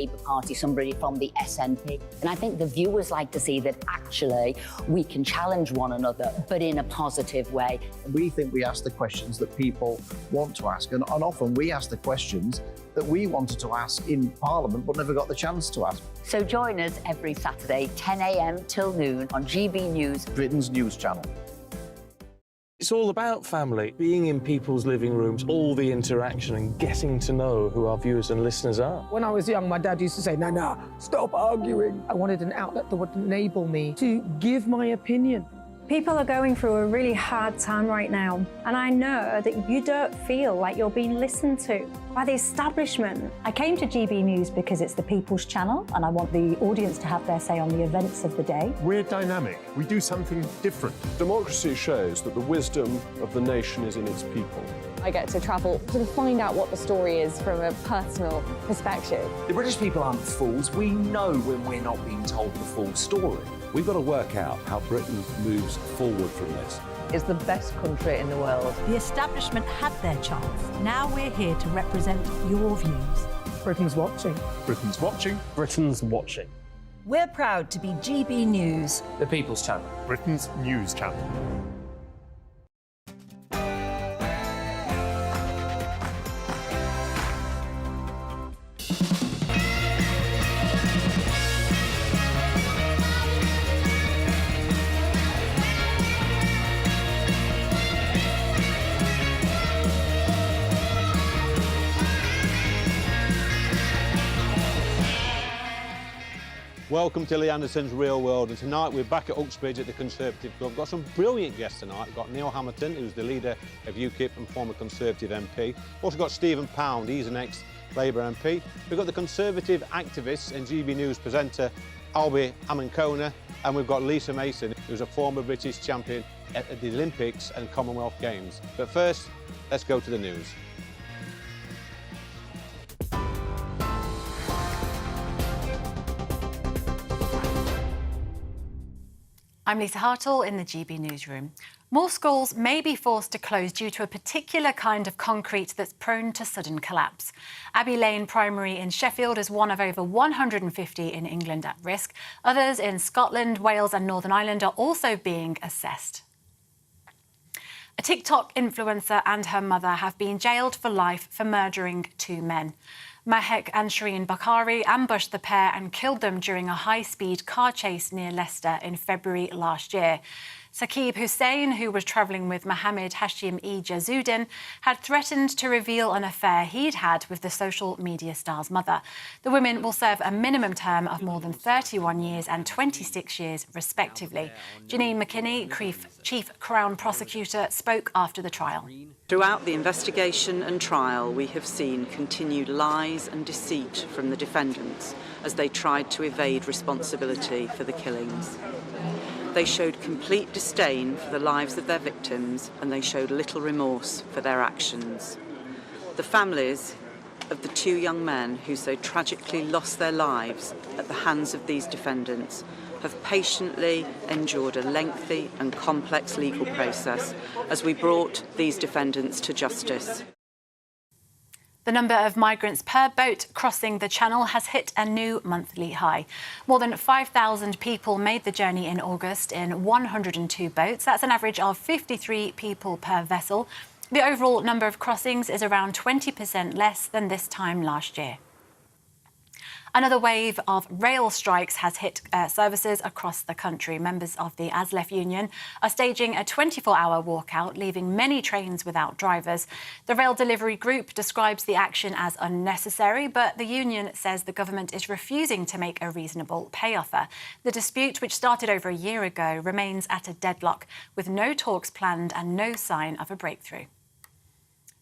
Labour Party, somebody from the SNP. And I think the viewers like to see that actually we can challenge one another, but in a positive way. We think we ask the questions that people want to ask, and often we ask the questions that we wanted to ask in Parliament but never got the chance to ask. So join us every Saturday, 10 a.m. till noon on GB News, Britain's news channel. It's all about family, being in people's living rooms, all the interaction and getting to know who our viewers and listeners are. When I was young, my dad used to say, "Nana, stop arguing." I wanted an outlet that would enable me to give my opinion. People are going through a really hard time right now, and I know that you don't feel like you're being listened to by the establishment. I came to GB News because it's the People's Channel, and I want the audience to have their say on the events of the day. We're dynamic. We do something different. Democracy shows that the wisdom of the nation is in its people. I get to travel to find out what the story is from a personal perspective. The British people aren't fools. We know when we're not being told the full story. We've got to work out how Britain moves forward from this. It's the best country in the world. The establishment had their chance. Now we're here to represent your views. Britain's watching. Britain's watching. Britain's watching. We're proud to be GB News, The People's Channel. Britain's news channel. Welcome to Lee Anderson's Real World, and tonight we're back at Uxbridge at the Conservative Club. We've got some brilliant guests tonight. We've got Neil Hamilton, who's the leader of UKIP and former Conservative MP. We've also got Stephen Pound, he's an ex-Labour MP. We've got the Conservative activist and GB News presenter Albie Amankona, and we've got Lisa Mason, who's a former British champion at the Olympics and Commonwealth Games. But first, let's go to the news. I'm Lisa Hartle in the GB Newsroom. More schools may be forced to close due to a particular kind of concrete that's prone to sudden collapse. Abbey Lane Primary in Sheffield is one of over 150 in England at risk. Others in Scotland, Wales and Northern Ireland are also being assessed. A TikTok influencer and her mother have been jailed for life for murdering two men. Mahek and Shireen Bakari ambushed the pair and killed them during a high-speed car chase near Leicester in February last year. Saqib Hussain, who was travelling with Mohammed Hashim-e Jazuddin, had threatened to reveal an affair he'd had with the social media star's mother. The women will serve a minimum term of more than 31 years and 26 years, respectively. Janine McKinney, Chief Crown Prosecutor, spoke after the trial. Throughout the investigation and trial, we have seen continued lies and deceit from the defendants as they tried to evade responsibility for the killings. They showed complete disdain for the lives of their victims, and they showed little remorse for their actions. The families of the two young men who so tragically lost their lives at the hands of these defendants have patiently endured a lengthy and complex legal process as we brought these defendants to justice. The number of migrants per boat crossing the Channel has hit a new monthly high. More than 5,000 people made the journey in August in 102 boats. That's an average of 53 people per vessel. The overall number of crossings is around 20% less than this time last year. Another wave of rail strikes has hit services across the country. Members of the ASLEF union are staging a 24-hour walkout, leaving many trains without drivers. The rail delivery group describes the action as unnecessary, but the union says the government is refusing to make a reasonable pay offer. The dispute, which started over a year ago, remains at a deadlock, with no talks planned and no sign of a breakthrough.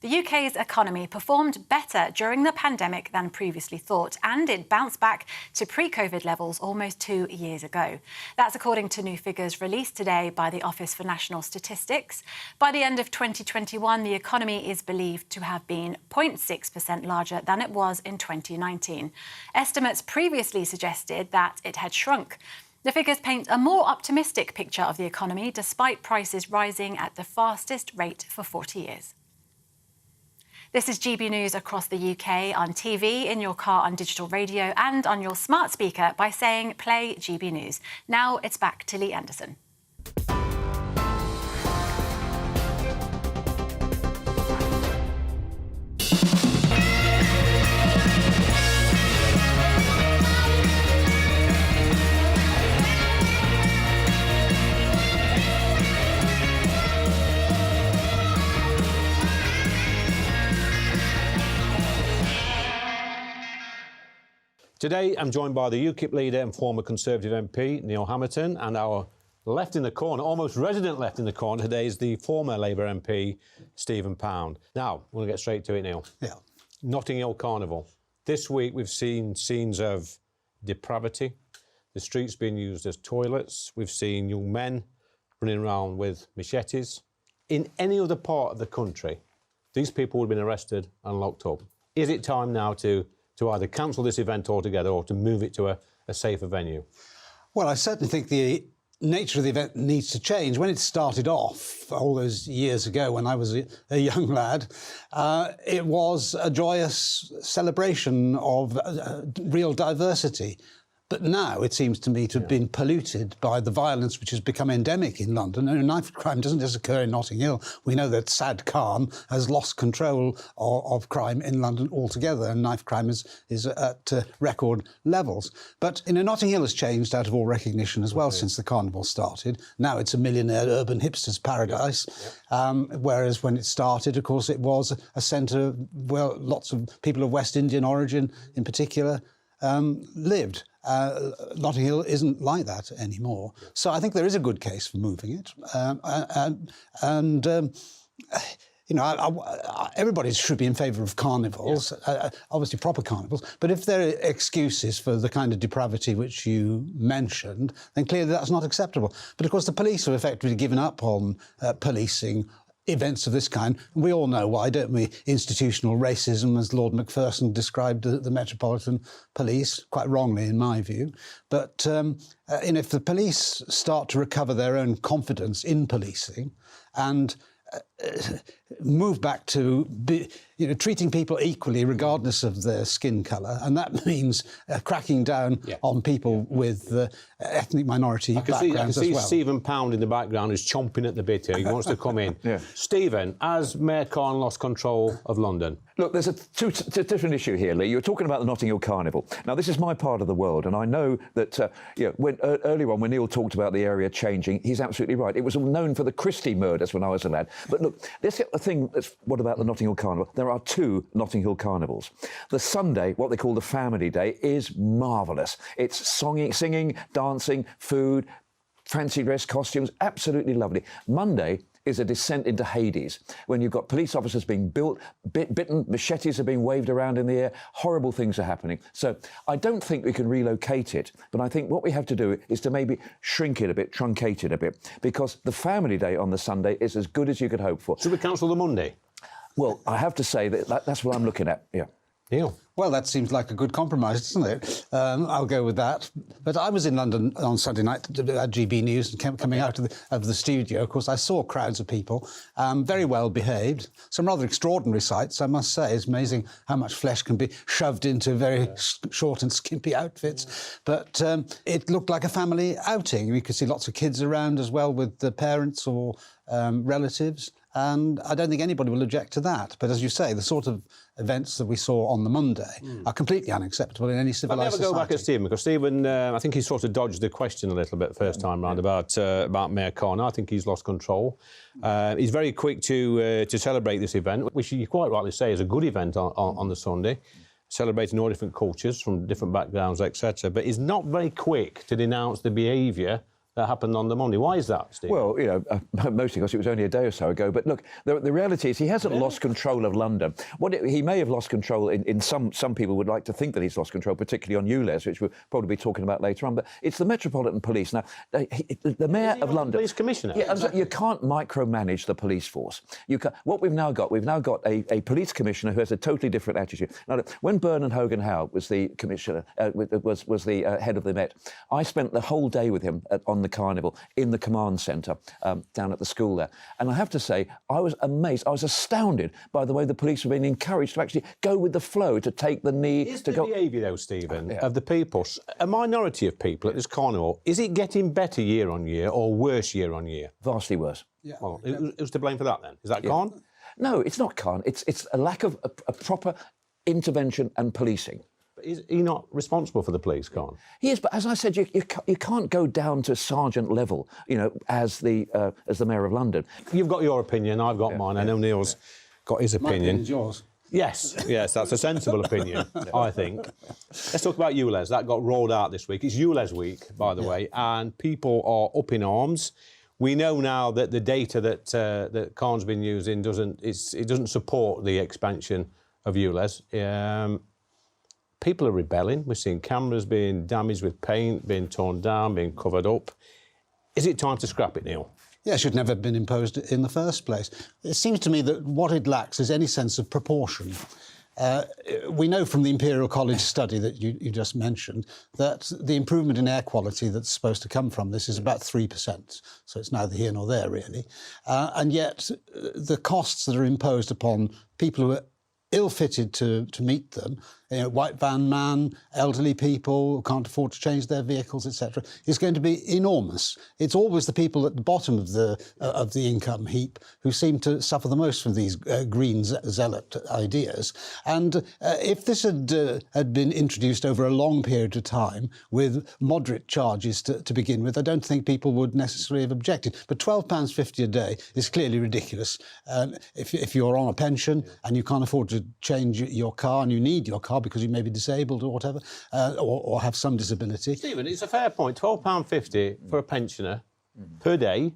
The UK's economy performed better during the pandemic than previously thought, and it bounced back to pre-COVID levels almost 2 years ago. That's according to new figures released today by the Office for National Statistics. By the end of 2021, the economy is believed to have been 0.6% larger than it was in 2019. Estimates previously suggested that it had shrunk. The figures paint a more optimistic picture of the economy, despite prices rising at the fastest rate for 40 years. This is GB News across the UK on TV, in your car, on digital radio and on your smart speaker by saying play GB News. Now it's back to Lee Anderson. Today, I'm joined by the UKIP leader and former Conservative MP, Neil Hamilton, and our left in the corner, almost resident left in the corner today, is the former Labour MP, Stephen Pound. Now, we'll get straight to it, Neil. Yeah. Notting Hill Carnival. This week, we've seen scenes of depravity. The streets being used as toilets. We've seen young men running around with machetes. In any other part of the country, these people would have been arrested and locked up. Is it time now to either cancel this event altogether or to move it to a safer venue? Well, I certainly think the nature of the event needs to change. When it started off, all those years ago when I was a young lad, it was a joyous celebration of real diversity. But now it seems to me to have been polluted by the violence which has become endemic in London. And knife crime doesn't just occur in Notting Hill. We know that Sad Khan has lost control of crime in London altogether, and knife crime is at record levels. But Notting Hill has changed out of all recognition as well since the carnival started. Now it's a millionaire urban hipsters paradise, whereas when it started, of course, it was a centre where lots of people of West Indian origin in particular lived. Notting Hill isn't like that anymore. So I think there is a good case for moving it. Everybody should be in favour of carnivals, obviously proper carnivals. But if there are excuses for the kind of depravity which you mentioned, then clearly that's not acceptable. But of course the police have effectively given up on policing events of this kind. We all know why, don't we? Institutional racism, as Lord Macpherson described the Metropolitan Police, quite wrongly in my view. But if the police start to recover their own confidence in policing and move back to treating people equally regardless of their skin colour, and that means cracking down on people with ethnic minority backgrounds I can see as well. Stephen Pound in the background is chomping at the bit here. He wants to come in. Stephen, has Mayor Khan lost control of London? Look, there's a different issue here, Lee. You're talking about the Notting Hill Carnival. Now, this is my part of the world, and I know that earlier on when Neil talked about the area changing, he's absolutely right. It was known for the Christie murders when I was a lad. But look, what about the Notting Hill Carnival? There are two Notting Hill Carnivals. The Sunday, what they call the Family Day, is marvellous. It's singing, dancing, food, fancy dress, costumes, absolutely lovely. Monday is a descent into Hades, when you've got police officers being bitten, machetes are being waved around in the air, horrible things are happening. So I don't think we can relocate it, but I think what we have to do is to maybe shrink it a bit, truncate it a bit, because the Family Day on the Sunday is as good as you could hope for. Should we cancel the Monday? Well, I have to say that's what I'm looking at, Neil? Well, that seems like a good compromise, doesn't it? I'll go with that. But I was in London on Sunday night at GB News, and coming out of the studio, of course, I saw crowds of people, very well behaved. Some rather extraordinary sights, I must say. It's amazing how much flesh can be shoved into very short and skimpy outfits. But it looked like a family outing. You could see lots of kids around as well with the parents or relatives. And I don't think anybody will object to that. But as you say, the sort of events that we saw on the Monday are completely unacceptable in any civilised society. I'll never go back at Stephen, because Stephen, I think he sort of dodged the question a little bit first time round about Mayor Khan. I think he's lost control. He's very quick to celebrate this event, which you quite rightly say is a good event on the Sunday, celebrating all different cultures from different backgrounds, etc. But he's not very quick to denounce the behaviour that happened on the Monday. Why is that, Steve? Well, mostly because it was only a day or so ago. But look, the reality is he hasn't lost control of London. He may have lost control in some people would like to think that he's lost control, particularly on ULEZ, which we'll probably be talking about later on. But it's the Metropolitan Police. Now, the Mayor of London... Police Commissioner? Yeah, you can't micromanage the police force. What we've now got a police commissioner who has a totally different attitude. Now, look, when Bernard Hogan-Howe was the commissioner, was the head of the Met, I spent the whole day with him on the the Carnival in the command centre down at the school there. And I have to say, I was amazed, I was astounded by the way the police were being encouraged to actually go with the flow, to take the knee. Is the behaviour, though, Stephen, of the people, a minority of people at this Carnival, is it getting better year on year or worse year on year? Vastly worse. Yeah. Well, who's to blame for that then? Is that Khan? No, it's not Khan. It's a lack of a proper intervention and policing. But is he not responsible for the police, Khan? He is, but as I said, you can't go down to sergeant level, as the Mayor of London. You've got your opinion, I've got mine. I know Neil's got his opinion. My opinion's yours. Yes, that's a sensible opinion, I think. Let's talk about ULEZ. That got rolled out this week. It's ULEZ week, by the way, and people are up in arms. We know now that the data that Khan's been using doesn't support the expansion of ULEZ. People are rebelling. We're seeing cameras being damaged with paint, being torn down, being covered up. Is it time to scrap it, Neil? Yeah, it should never have been imposed in the first place. It seems to me that what it lacks is any sense of proportion. We know from the Imperial College study that you just mentioned that the improvement in air quality that's supposed to come from this is about 3%. So it's neither here nor there, really. And yet the costs that are imposed upon people who are ill-fitted to meet them, white van man, elderly people who can't afford to change their vehicles, etc., is going to be enormous. It's always the people at the bottom of the income heap who seem to suffer the most from these green zealot ideas. And if this had been introduced over a long period of time with moderate charges to begin with, I don't think people would necessarily have objected. But £12.50 a day is clearly ridiculous. If you're on a pension and you can't afford to change your car and you need your car because you may be disabled or whatever, or have some disability. Stephen, it's a fair point. £12.50 for a pensioner per day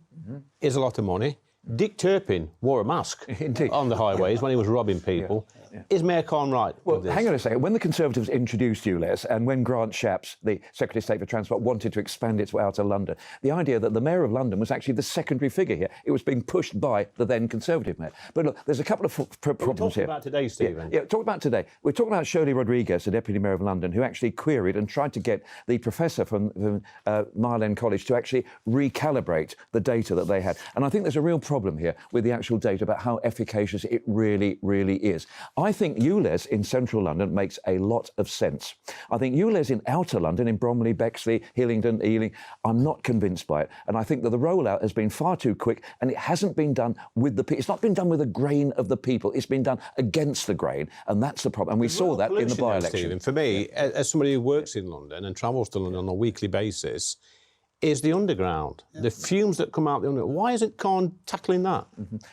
is a lot of money. Dick Turpin wore a mask on the highways when he was robbing people. Is Mayor Khan right? Well, hang on a second. When the Conservatives introduced ULEZ and when Grant Shapps, the Secretary of State for Transport, wanted to expand its way out of London, the idea that the Mayor of London was actually the secondary figure here. It was being pushed by the then Conservative Mayor. But look, there's a couple of problems here. Talk about today, Stephen. Yeah, talk about today. We're talking about Shirley Rodriguez, the Deputy Mayor of London, who actually queried and tried to get the professor from Mile End College to actually recalibrate the data that they had. And I think there's a real problem here with the actual data about how efficacious it really, really is. I think ULEZ in central London makes a lot of sense. I think ULEZ in outer London, in Bromley, Bexley, Hillingdon, Ealing, I'm not convinced by it. And I think that the rollout has been far too quick and it hasn't been done with the people. It's not been done with the grain of the people. It's been done against the grain. And that's the problem. And we saw that in the by-election. For me, as somebody who works in London and travels to London on a weekly basis, is the underground, the fumes that come out the underground. Why isn't Khan tackling that?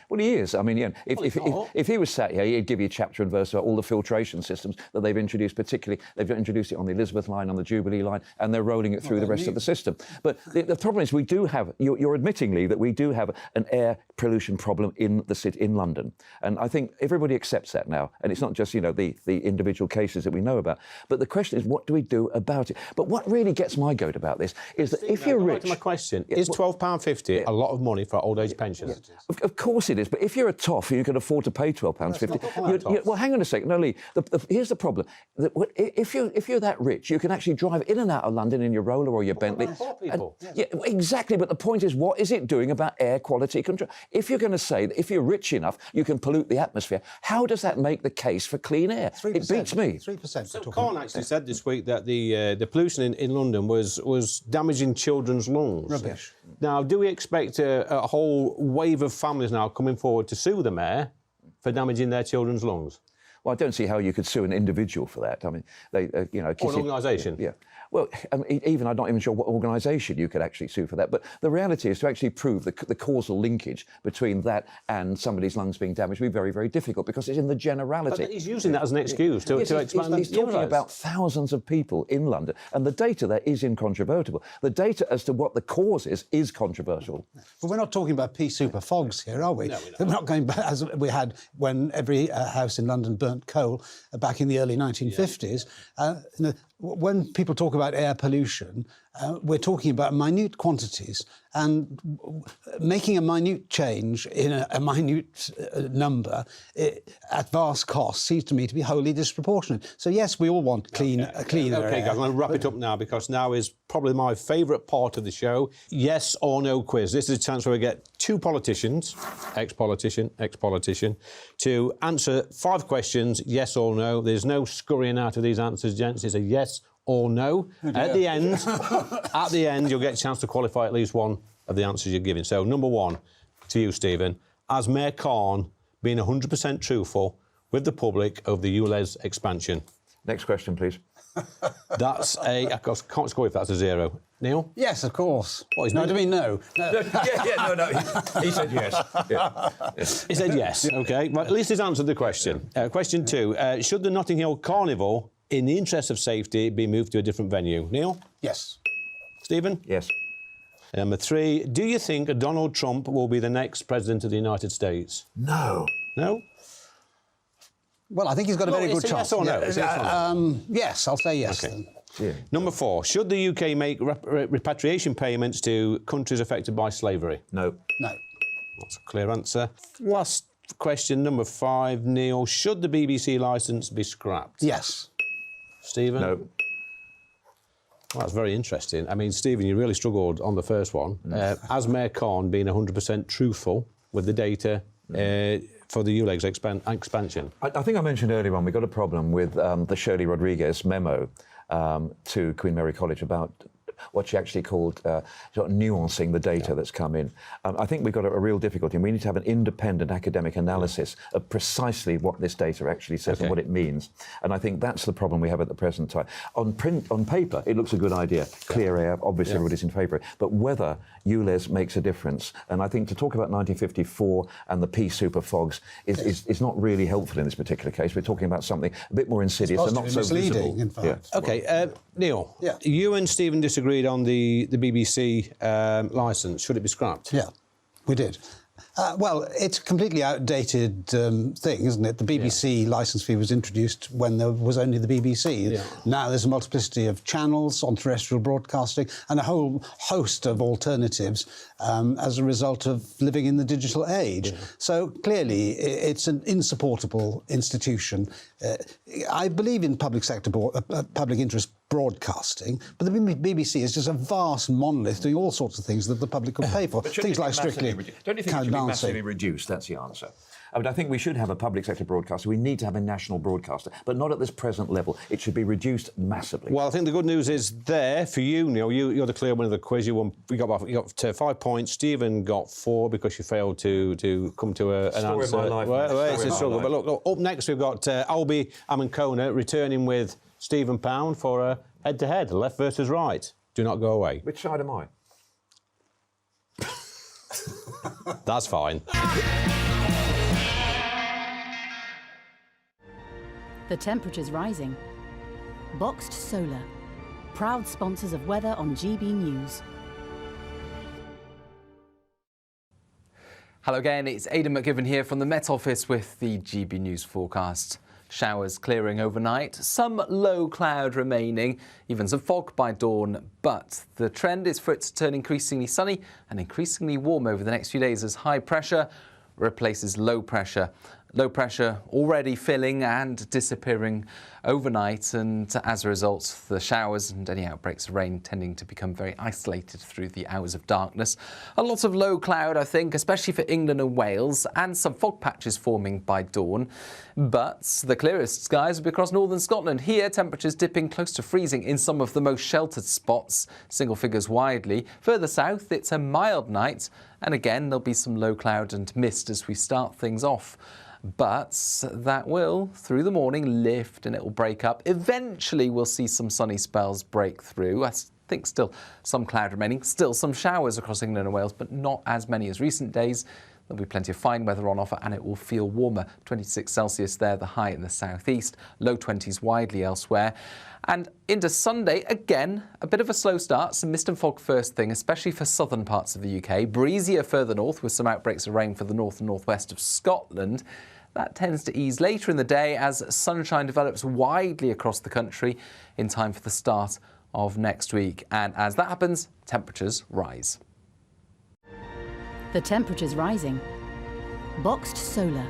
Well, he is. I mean, if he was sat here, he'd give you chapter and verse about all the filtration systems that they've introduced, particularly they've introduced it on the Elizabeth line, on the Jubilee line, and they're rolling it through the rest of the system. But the problem is we do have, you're admitting, Lee, that we do have an air pollution problem in the city, in London. And I think everybody accepts that now. And it's not just, the individual cases that we know about. But the question is, what do we do about it? But what really gets my goat about this is that if you're rich... Back to my question, is £12.50 a lot of money for old age pensions? Of course it is, but if you're a toff and you can afford to pay £12.50... Well, hang on a second. No, Lee, here's the problem. If you're that rich, you can actually drive in and out of London in your roller or your Bentley. Poor people. Yeah, exactly, but the point is, what is it doing about air quality control? If you're going to say that if you're rich enough, you can pollute the atmosphere, how does that make the case for clean air? 3%. It beats me. 3%. So Khan actually said this week that the pollution in London was damaging children's lungs. Rubbish. Now, do we expect a whole wave of families now coming forward to sue the mayor for damaging their children's lungs? Well, I don't see how you could sue an individual for that. I mean, they, or an organisation. Yeah. Well, I'm not even sure what organisation you could actually sue for that. But the reality is to actually prove the causal linkage between that and somebody's lungs being damaged would be very, very difficult because it's in the generality. But he's using that as an excuse to expand. He's talking about thousands of people in London, and the data there is incontrovertible. The data as to what the cause is controversial. But we're not talking about pea super fogs here, are we? No, we're not going back as we had when every house in London burnt coal back in the early 1950s. when people talk about air pollution, we're talking about minute quantities, and making a minute change in a minute number at vast cost seems to me to be wholly disproportionate. So yes, we all want cleaner air. Okay, guys, I'm going to wrap it up now, because now is probably my favourite part of the show. Yes or no quiz. This is a chance where we get two politicians, ex-politician, to answer 5 questions, yes or no. There's no scurrying out of these answers, gents. It's a yes or no. At the end, you'll get a chance to qualify at least one of the answers you're giving. So, number 1, to you, Stephen. Has Mayor Khan been 100% truthful with the public over the ULEZ expansion? Next question, please. That's a... I can't score if that's a 0. Neil? Yes, of course. What, he's no, I don't mean no. No. He said yes. Yes. He said yes, OK. Well, at least he's answered the question. Question 2. Should the Notting Hill Carnival, in the interest of safety, be moved to a different venue? Neil? Yes. Stephen? Yes. Number 3. Do you think Donald Trump will be the next president of the United States? No. No? Well, I think he's got a very good Yes chance. or no? Yes, I'll say yes. Okay. Then. Yeah. Number 4. Should the UK make repatriation payments to countries affected by slavery? No. No. That's a clear answer. Last question, number 5. Neil, should the BBC licence be scrapped? Yes. Stephen? No. Well, that's very interesting. I mean, Stephen, you really struggled on the first one. Has Mayor Khan been 100% truthful with the data for the ULEZ expansion? I think I mentioned earlier on, we got a problem with the Shirley Rodriguez memo to Queen Mary College about what she actually called sort of nuancing the data that's come in. I think we've got a real difficulty, and we need to have an independent academic analysis of precisely what this data actually says and what it means. And I think that's the problem we have at the present time. On paper, it looks a good idea. Clear air, obviously everybody's in favour of it. But whether ULEZ makes a difference, and I think to talk about 1954 and the pea super fogs is not really helpful in this particular case. We're talking about something a bit more insidious and not so visible. In fact. Yeah. OK, Neil, you and Stephen disagreed on the BBC licence. Should it be scrapped? Yeah, we did. Well, it's a completely outdated thing, isn't it? The BBC licence fee was introduced when there was only the BBC. Yeah. Now there's a multiplicity of channels on terrestrial broadcasting and a whole host of alternatives as a result of living in the digital age. Yeah. So clearly it's an insupportable institution. I believe in public sector, public interest broadcasting, but the BBC is just a vast monolith doing all sorts of things that the public could pay for. Things like Strictly. Don't you think it should be massively reduced? That's the answer. I mean, I think we should have a public sector broadcaster. We need to have a national broadcaster, but not at this present level. It should be reduced massively. Well, I think the good news is there for you, Neil. You're the clear winner of the quiz. You got 5 points. Stephen got 4 because you failed to come to an answer. Story of my life. Well, it's a struggle. But look, up next we've got Albie Amankona returning with Stephen Pound for a head-to-head, left versus right. Do not go away. Which side am I? That's fine. The temperature's rising. Boxed Solar, proud sponsors of weather on GB News. Hello again, it's Aidan McGivern here from the Met Office with the GB News forecast. Showers clearing overnight, some low cloud remaining, even some fog by dawn, but the trend is for it to turn increasingly sunny and increasingly warm over the next few days as high pressure replaces low pressure. Low pressure already filling and disappearing overnight, and as a result, the showers and any outbreaks of rain tending to become very isolated through the hours of darkness. A lot of low cloud, I think, especially for England and Wales, and some fog patches forming by dawn. But the clearest skies will be across northern Scotland. Here, temperatures dipping close to freezing in some of the most sheltered spots, single figures widely. Further south, it's a mild night, and again, there'll be some low cloud and mist as we start things off. But that will, through the morning, lift and it will break up. Eventually, we'll see some sunny spells break through. I think still some cloud remaining, still some showers across England and Wales, but not as many as recent days. There'll be plenty of fine weather on offer and it will feel warmer. 26 Celsius there, the high in the southeast, low 20s widely elsewhere. And into Sunday, again, a bit of a slow start, some mist and fog first thing, especially for southern parts of the UK. Breezier further north with some outbreaks of rain for the north and northwest of Scotland. That tends to ease later in the day as sunshine develops widely across the country in time for the start of next week. And as that happens, temperatures rise. The temperature's rising. Boxed Solar,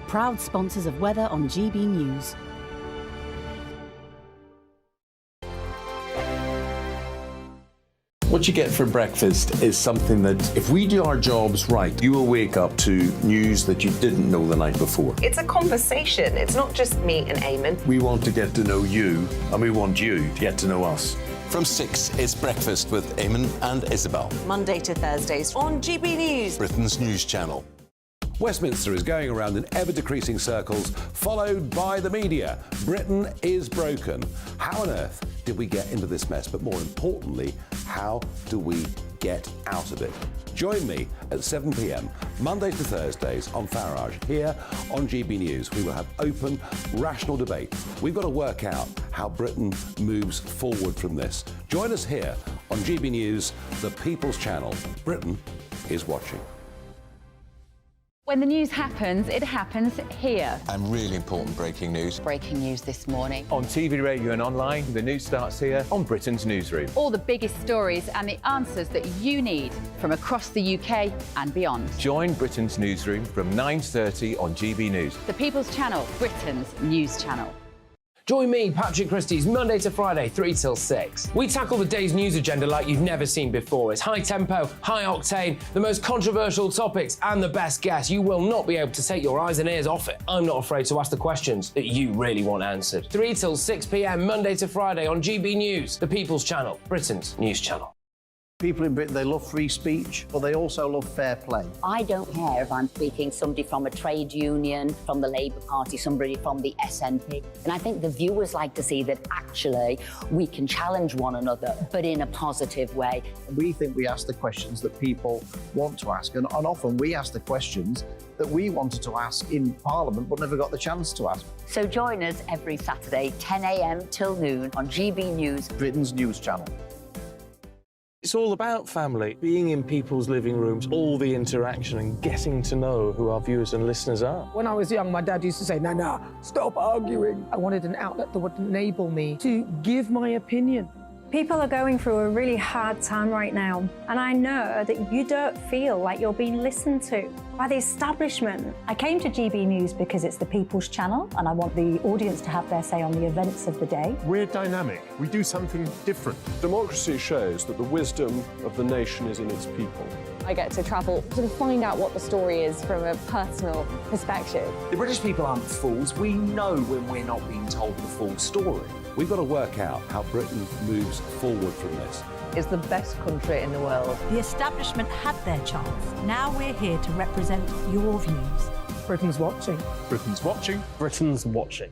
proud sponsors of weather on GB News. What you get for breakfast is something that, if we do our jobs right, you will wake up to news that you didn't know the night before. It's a conversation. It's not just me and Eamon. We want to get to know you, and we want you to get to know us. From 6, it's Breakfast with Eamon and Isabel. Monday to Thursdays on GB News, Britain's news channel. Westminster is going around in ever-decreasing circles, followed by the media. Britain is broken. How on earth did we get into this mess? But more importantly, how do we get out of it? Join me at 7 p.m, Mondays to Thursdays on Farage, here on GB News. We will have open, rational debate. We've got to work out how Britain moves forward from this. Join us here on GB News, the People's Channel. Britain is watching. When the news happens, it happens here. And really important breaking news. Breaking news this morning. On TV, radio and online, the news starts here on Britain's Newsroom. All the biggest stories and the answers that you need from across the UK and beyond. Join Britain's Newsroom from 9:30 on GB News. The People's Channel, Britain's news channel. Join me, Patrick Christie's Monday to Friday, 3 till 6. We tackle the day's news agenda like you've never seen before. It's high tempo, high octane, the most controversial topics and the best guests. You will not be able to take your eyes and ears off it. I'm not afraid to ask the questions that you really want answered. 3 till 6 p.m, Monday to Friday on GB News, the People's Channel, Britain's news channel. People in Britain, they love free speech, but they also love fair play. I don't care if I'm speaking somebody from a trade union, from the Labour Party, somebody from the SNP. And I think the viewers like to see that actually we can challenge one another, but in a positive way. We think we ask the questions that people want to ask, and often we ask the questions that we wanted to ask in Parliament but never got the chance to ask. So join us every Saturday, 10 a.m. till noon on GB News, Britain's news channel. It's all about family, being in people's living rooms, all the interaction and getting to know who our viewers and listeners are. When I was young, my dad used to say, "Nana, stop arguing." I wanted an outlet that would enable me to give my opinion. People are going through a really hard time right now, and I know that you don't feel like you're being listened to by the establishment. I came to GB News because it's the People's Channel, and I want the audience to have their say on the events of the day. We're dynamic. We do something different. Democracy shows that the wisdom of the nation is in its people. I get to travel to find out what the story is from a personal perspective. The British people aren't fools. We know when we're not being told the full story. We've got to work out how Britain moves forward from this. It's the best country in the world. The establishment had their chance. Now we're here to represent your views. Britain's watching. Britain's watching. Britain's watching.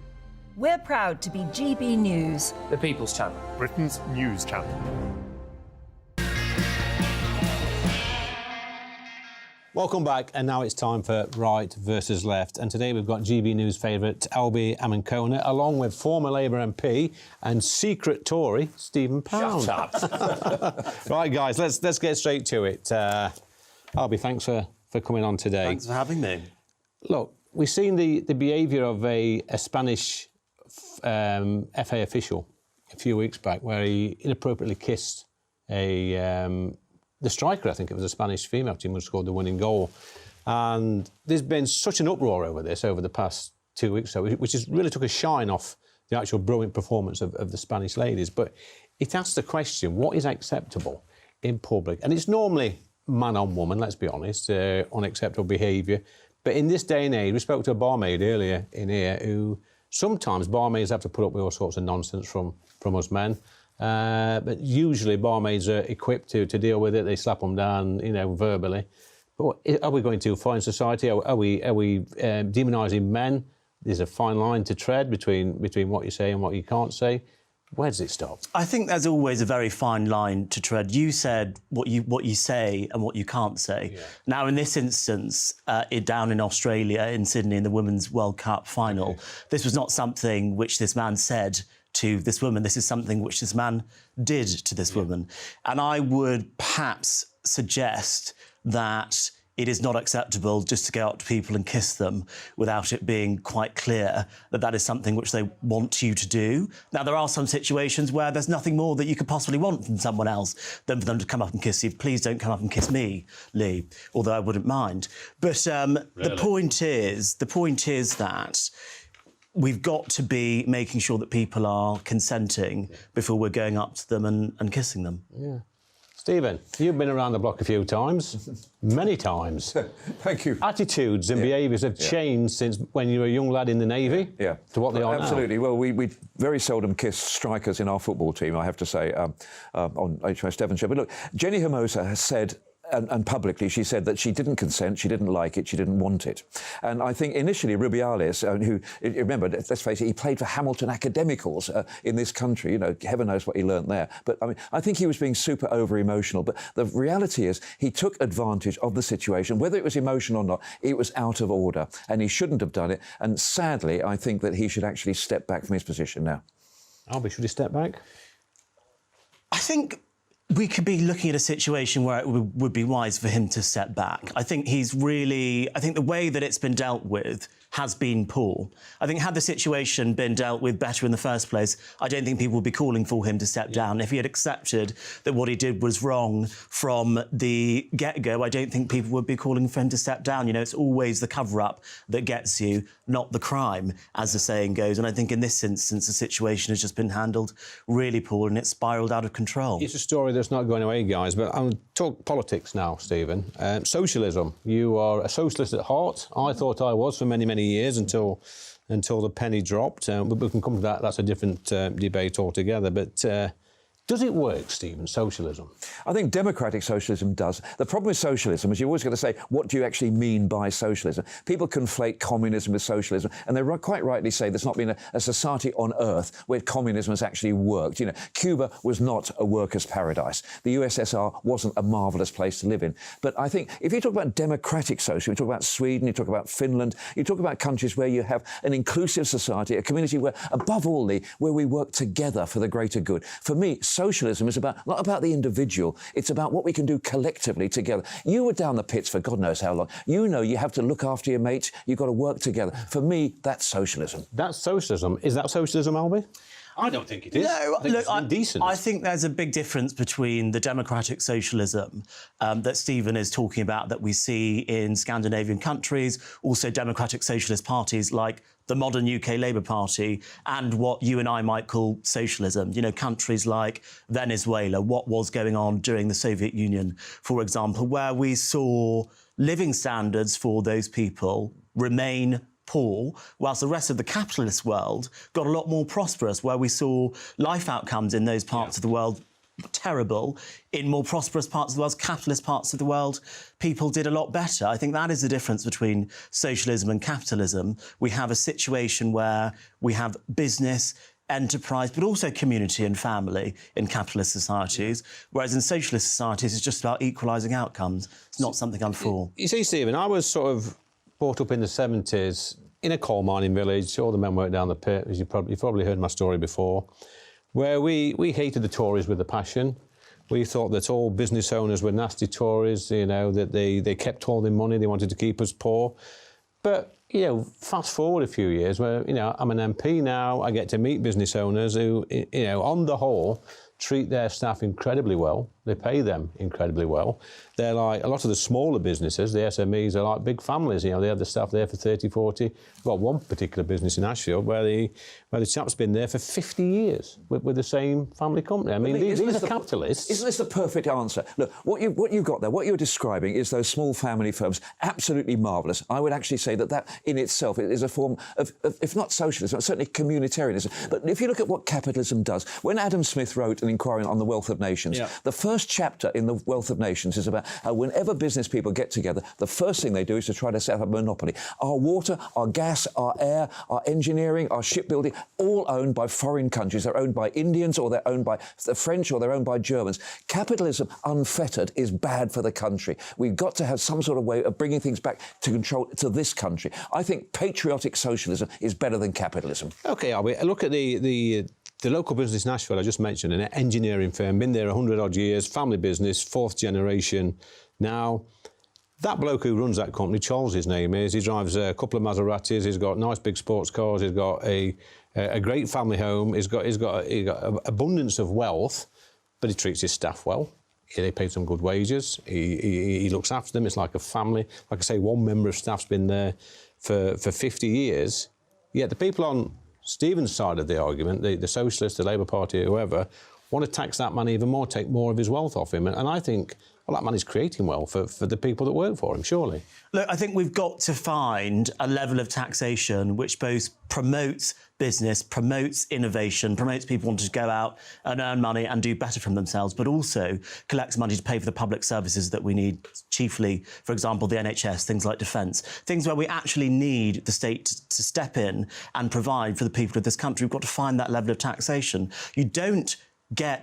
We're proud to be GB News, the People's Channel, Britain's news channel. Welcome back, and now it's time for Right versus Left. And today we've got GB News favourite Albie Amankona, along with former Labour MP and secret Tory Stephen Pound. Shut up. Right, guys, let's get straight to it. Albie, thanks for coming on today. Thanks for having me. Look, we've seen the behaviour of a Spanish FA official a few weeks back, where he inappropriately kissed the striker, I think it was a Spanish female team, who scored the winning goal. And there's been such an uproar over this over the past 2 weeks or so, which has really took a shine off the actual brilliant performance of the Spanish ladies. But it asks the question, what is acceptable in public? And it's normally man on woman, let's be honest, unacceptable behaviour. But in this day and age, we spoke to a barmaid earlier in here who sometimes barmaids have to put up with all sorts of nonsense from us men. But usually barmaids are equipped to deal with it. They slap them down, verbally. But are we going too far in society? Are we demonising men? There's a fine line to tread between what you say and what you can't say. Where does it stop? I think there's always a very fine line to tread. You said what you say and what you can't say. Yeah. Now, in this instance, down in Australia, in Sydney, in the Women's World Cup final, this was not something which this man said to this woman. This is something which this man did to this woman. And I would perhaps suggest that it is not acceptable just to go up to people and kiss them without it being quite clear that that is something which they want you to do. Now, there are some situations where there's nothing more that you could possibly want from someone else than for them to come up and kiss you. Please don't come up and kiss me, Lee, although I wouldn't mind. But the point is that we've got to be making sure that people are consenting before we're going up to them and kissing them. Yeah. Stephen, you've been around the block a few times, many times. Thank you. Attitudes and behaviours have changed since when you were a young lad in the Navy to what they are now. Absolutely. Well, we very seldom kiss strikers in our football team, I have to say, on HMS Devonshire. But look, Jenny Hermosa has said, and publicly, she said that she didn't consent, she didn't like it, she didn't want it. And I think initially Rubiales, who, remember, let's face it, he played for Hamilton Academicals in this country, you know, heaven knows what he learnt there. But I mean, I think he was being super over-emotional. But the reality is he took advantage of the situation. Whether it was emotional or not, it was out of order. And he shouldn't have done it. And sadly, I think that he should actually step back from his position now. Albie, should he step back? I think we could be looking at a situation where it would be wise for him to step back. I think the way that it's been dealt with has been poor. I think had the situation been dealt with better in the first place, I don't think people would be calling for him to step down. If he had accepted that what he did was wrong from the get-go, I don't think people would be calling for him to step down. You know, it's always the cover-up that gets you, not the crime, as the saying goes. And I think in this instance, the situation has just been handled really poor and it's spiralled out of control. It's a story that's not going away, guys, but I'll talk politics now, Stephen. Socialism. You are a socialist at heart. I thought I was for many, many years until the penny dropped. We can come to that. That's a different debate altogether. But does it work, Stephen, socialism? I think democratic socialism does. The problem with socialism is you're always going to say, what do you actually mean by socialism? People conflate communism with socialism, and they quite rightly say there's not been a society on earth where communism has actually worked. You know, Cuba was not a workers' paradise. The USSR wasn't a marvellous place to live in. But I think if you talk about democratic socialism, you talk about Sweden, you talk about Finland, you talk about countries where you have an inclusive society, a community where, above all, where we work together for the greater good. For me, socialism is not about the individual, it's about what we can do collectively together. You were down the pits for God knows how long. You know you have to look after your mates, you've got to work together. For me, that's socialism. That's socialism. Is that socialism, Albie? I don't think it is. No, look, it's indecent. I think there's a big difference between the democratic socialism that Stephen is talking about that we see in Scandinavian countries, also democratic socialist parties like the modern UK Labour Party, and what you and I might call socialism. You know, countries like Venezuela, what was going on during the Soviet Union, for example, where we saw living standards for those people remain poor, whilst the rest of the capitalist world got a lot more prosperous, where we saw life outcomes in those parts of the world terrible. In more prosperous parts of the world, capitalist parts of the world, people did a lot better. I think that is the difference between socialism and capitalism. We have a situation where we have business, enterprise, but also community and family in capitalist societies, whereas in socialist societies, it's just about equalising outcomes. It's not something I'm for. You see, Stephen, I was sort of brought up in the 70s in a coal mining village. All the men worked down the pit, as you've probably heard my story before, where we hated the Tories with a passion. We thought that all business owners were nasty Tories, you know, that they kept holding money, they wanted to keep us poor. But, you know, fast forward a few years where, you know, I'm an MP now, I get to meet business owners who, you know, on the whole, treat their staff incredibly well. They pay them incredibly well. They're like, a lot of the smaller businesses, the SMEs, are like big families. You know, they have the staff there for 30, 40. We've got one particular business in Ashfield where the chap's been there for 50 years with the same family company. I mean, these are capitalists. Isn't this the perfect answer? Look, what you've got there, what you're describing is those small family firms, absolutely marvellous. I would actually say that in itself is a form of, if not socialism, certainly communitarianism. But if you look at what capitalism does, when Adam Smith wrote an inquiry on the wealth of nations, the first chapter in the Wealth of Nations is about how whenever business people get together, the first thing they do is to try to set up a monopoly. Our water, our gas, our air, our engineering, our shipbuilding, all owned by foreign countries. They're owned by Indians, or they're owned by the French, or they're owned by Germans. Capitalism unfettered is bad for the country. We've got to have some sort of way of bringing things back to control to this country. I think patriotic socialism is better than capitalism. OK, Albie, look at the local business in Ashfield I just mentioned, an engineering firm, been there 100-odd years, family business, fourth generation now. That bloke who runs that company, Charles, his name is, he drives a couple of Maseratis, he's got nice big sports cars, he's got a great family home, he's got abundance of wealth, but he treats his staff well. They pay some good wages, he looks after them, it's like a family. Like I say, one member of staff's been there for 50 years, yet the people on Stephen's side of the argument, the Socialists, the Labour Party, whoever, want to tax that man even more, take more of his wealth off him. And I think, well, that man is creating wealth for the people that work for him, surely. Look, I think we've got to find a level of taxation which both promotes business, promotes innovation, promotes people wanting to go out and earn money and do better for themselves, but also collects money to pay for the public services that we need, chiefly, for example, the NHS, things like defence, things where we actually need the state to step in and provide for the people of this country. We've got to find that level of taxation. You don't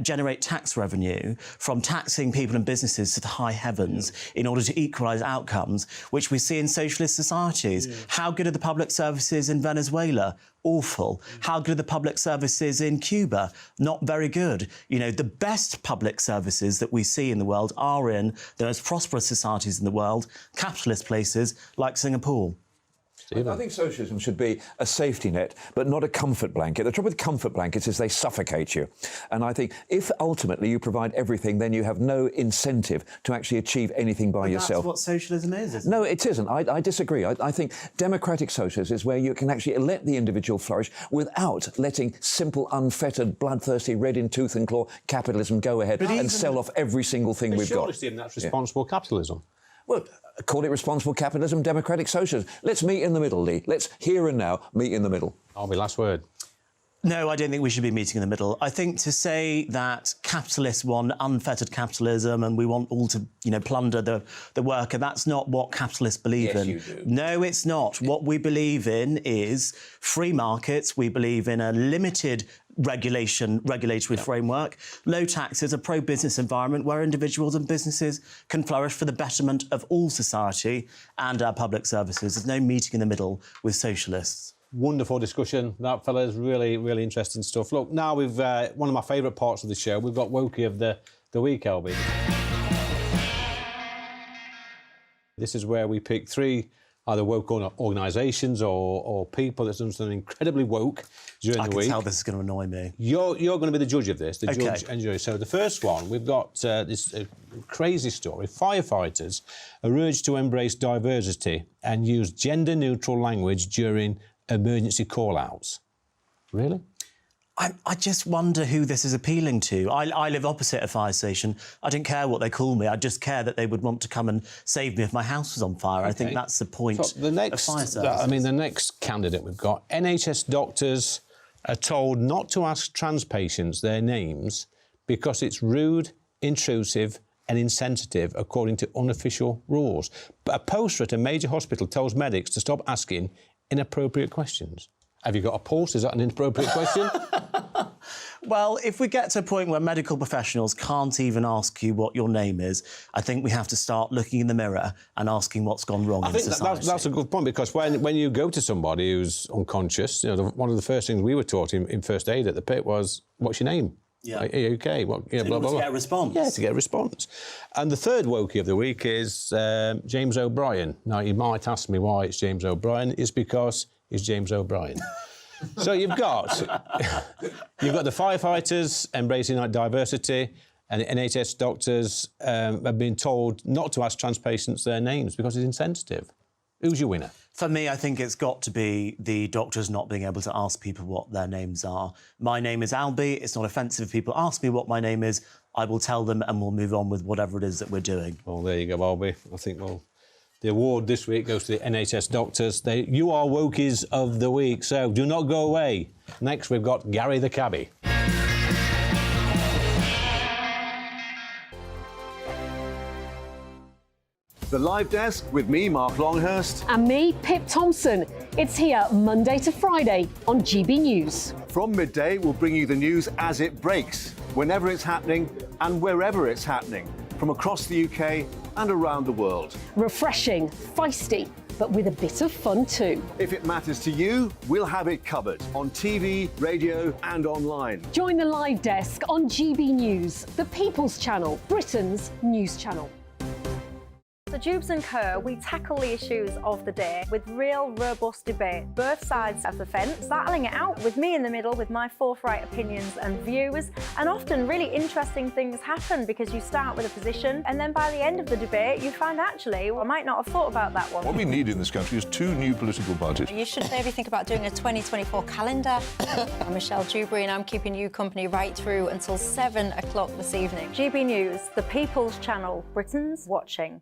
generate tax revenue from taxing people and businesses to the high heavens in order to equalise outcomes, which we see in socialist societies. How good are the public services in Venezuela? Awful. How good are the public services in Cuba? Not very good. You know, the best public services that we see in the world are in the most prosperous societies in the world, capitalist places like Singapore. I think socialism should be a safety net, but not a comfort blanket. The trouble with comfort blankets is they suffocate you. And I think if ultimately you provide everything, then you have no incentive to actually achieve anything by yourself. That's what socialism is, isn't it? No, it isn't. I disagree. I think democratic socialism is where you can actually let the individual flourish without letting simple, unfettered, bloodthirsty, red in tooth and claw capitalism go ahead and sell off every single thing we've got. Surely, that's responsible capitalism. Well, call it responsible capitalism, democratic socialism. Let's meet in the middle, Lee. Let's, here and now, meet in the middle. I'll be last word. No, I don't think we should be meeting in the middle. I think to say that capitalists want unfettered capitalism and we want all to, you know, plunder the worker, that's not what capitalists believe in. Yes, you do. No, it's not. What we believe in is free markets. We believe in a limited regulatory framework, low taxes, a pro-business environment where individuals and businesses can flourish for the betterment of all society and our public services. There's no meeting in the middle with socialists. Wonderful discussion, that, fellas. Really, really interesting stuff. Look, now we've one of my favourite parts of the show. We've got Wokey of the week, Albie. This is where we pick three either woke organisations or people that's done something incredibly woke during the week. I can tell this is going to annoy me. You're going to be the judge of this, Okay. judge and jury. So the first one, we've got this crazy story. Firefighters are urged to embrace diversity and use gender-neutral language during emergency call-outs. Really? I just wonder who this is appealing to. I live opposite a fire station. I don't care what they call me. I just care that they would want to come and save me if my house was on fire. Okay. I think that's the point so the next, of fire services. I mean, the next candidate we've got, NHS doctors are told not to ask trans patients their names because it's rude, intrusive and insensitive according to unofficial rules. But a poster at a major hospital tells medics to stop asking inappropriate questions. Have you got a pulse? Is that an inappropriate question? Well, if we get to a point where medical professionals can't even ask you what your name is, I think we have to start looking in the mirror and asking what's gone wrong in society. I think that's a good point, because when you go to somebody who's unconscious, you know, one of the first things we were taught in first aid at the pit was, what's your name? Yeah. Are you okay? What, you know, blah, blah, blah. To get a response. Yeah, to get a response. And the third Wokey of the week is James O'Brien. Now, you might ask me why it's James O'Brien. It's because it's James O'Brien. So you've got the firefighters embracing that diversity, and the NHS doctors have been told not to ask trans patients their names because it's insensitive. Who's your winner? For me, I think it's got to be the doctors not being able to ask people what their names are. My name is Albie. It's not offensive if people ask me what my name is. I will tell them and we'll move on with whatever it is that we're doing. Well, there you go, Albie. I think, well, the award this week goes to the NHS doctors. You are Wokies of the week, so do not go away. Next, we've got Gary the Cabbie. The Live Desk with me, Mark Longhurst. And me, Pip Thompson. It's here Monday to Friday on GB News. From midday, we'll bring you the news as it breaks, whenever it's happening and wherever it's happening, from across the UK and around the world. Refreshing, feisty, but with a bit of fun too. If it matters to you, we'll have it covered on TV, radio and online. Join the Live Desk on GB News, the People's Channel, Britain's news channel. So Jubes & Co, we tackle the issues of the day with real robust debate, both sides of the fence, battling it out with me in the middle with my forthright opinions and views. And often really interesting things happen because you start with a position and then by the end of the debate you find actually, well, I might not have thought about that one. What we need in this country is 2 new political parties. You should maybe think about doing a 2024 calendar. I'm Michelle Dewberry and I'm keeping you company right through until 7 o'clock this evening. GB News, the People's Channel, Britain's watching.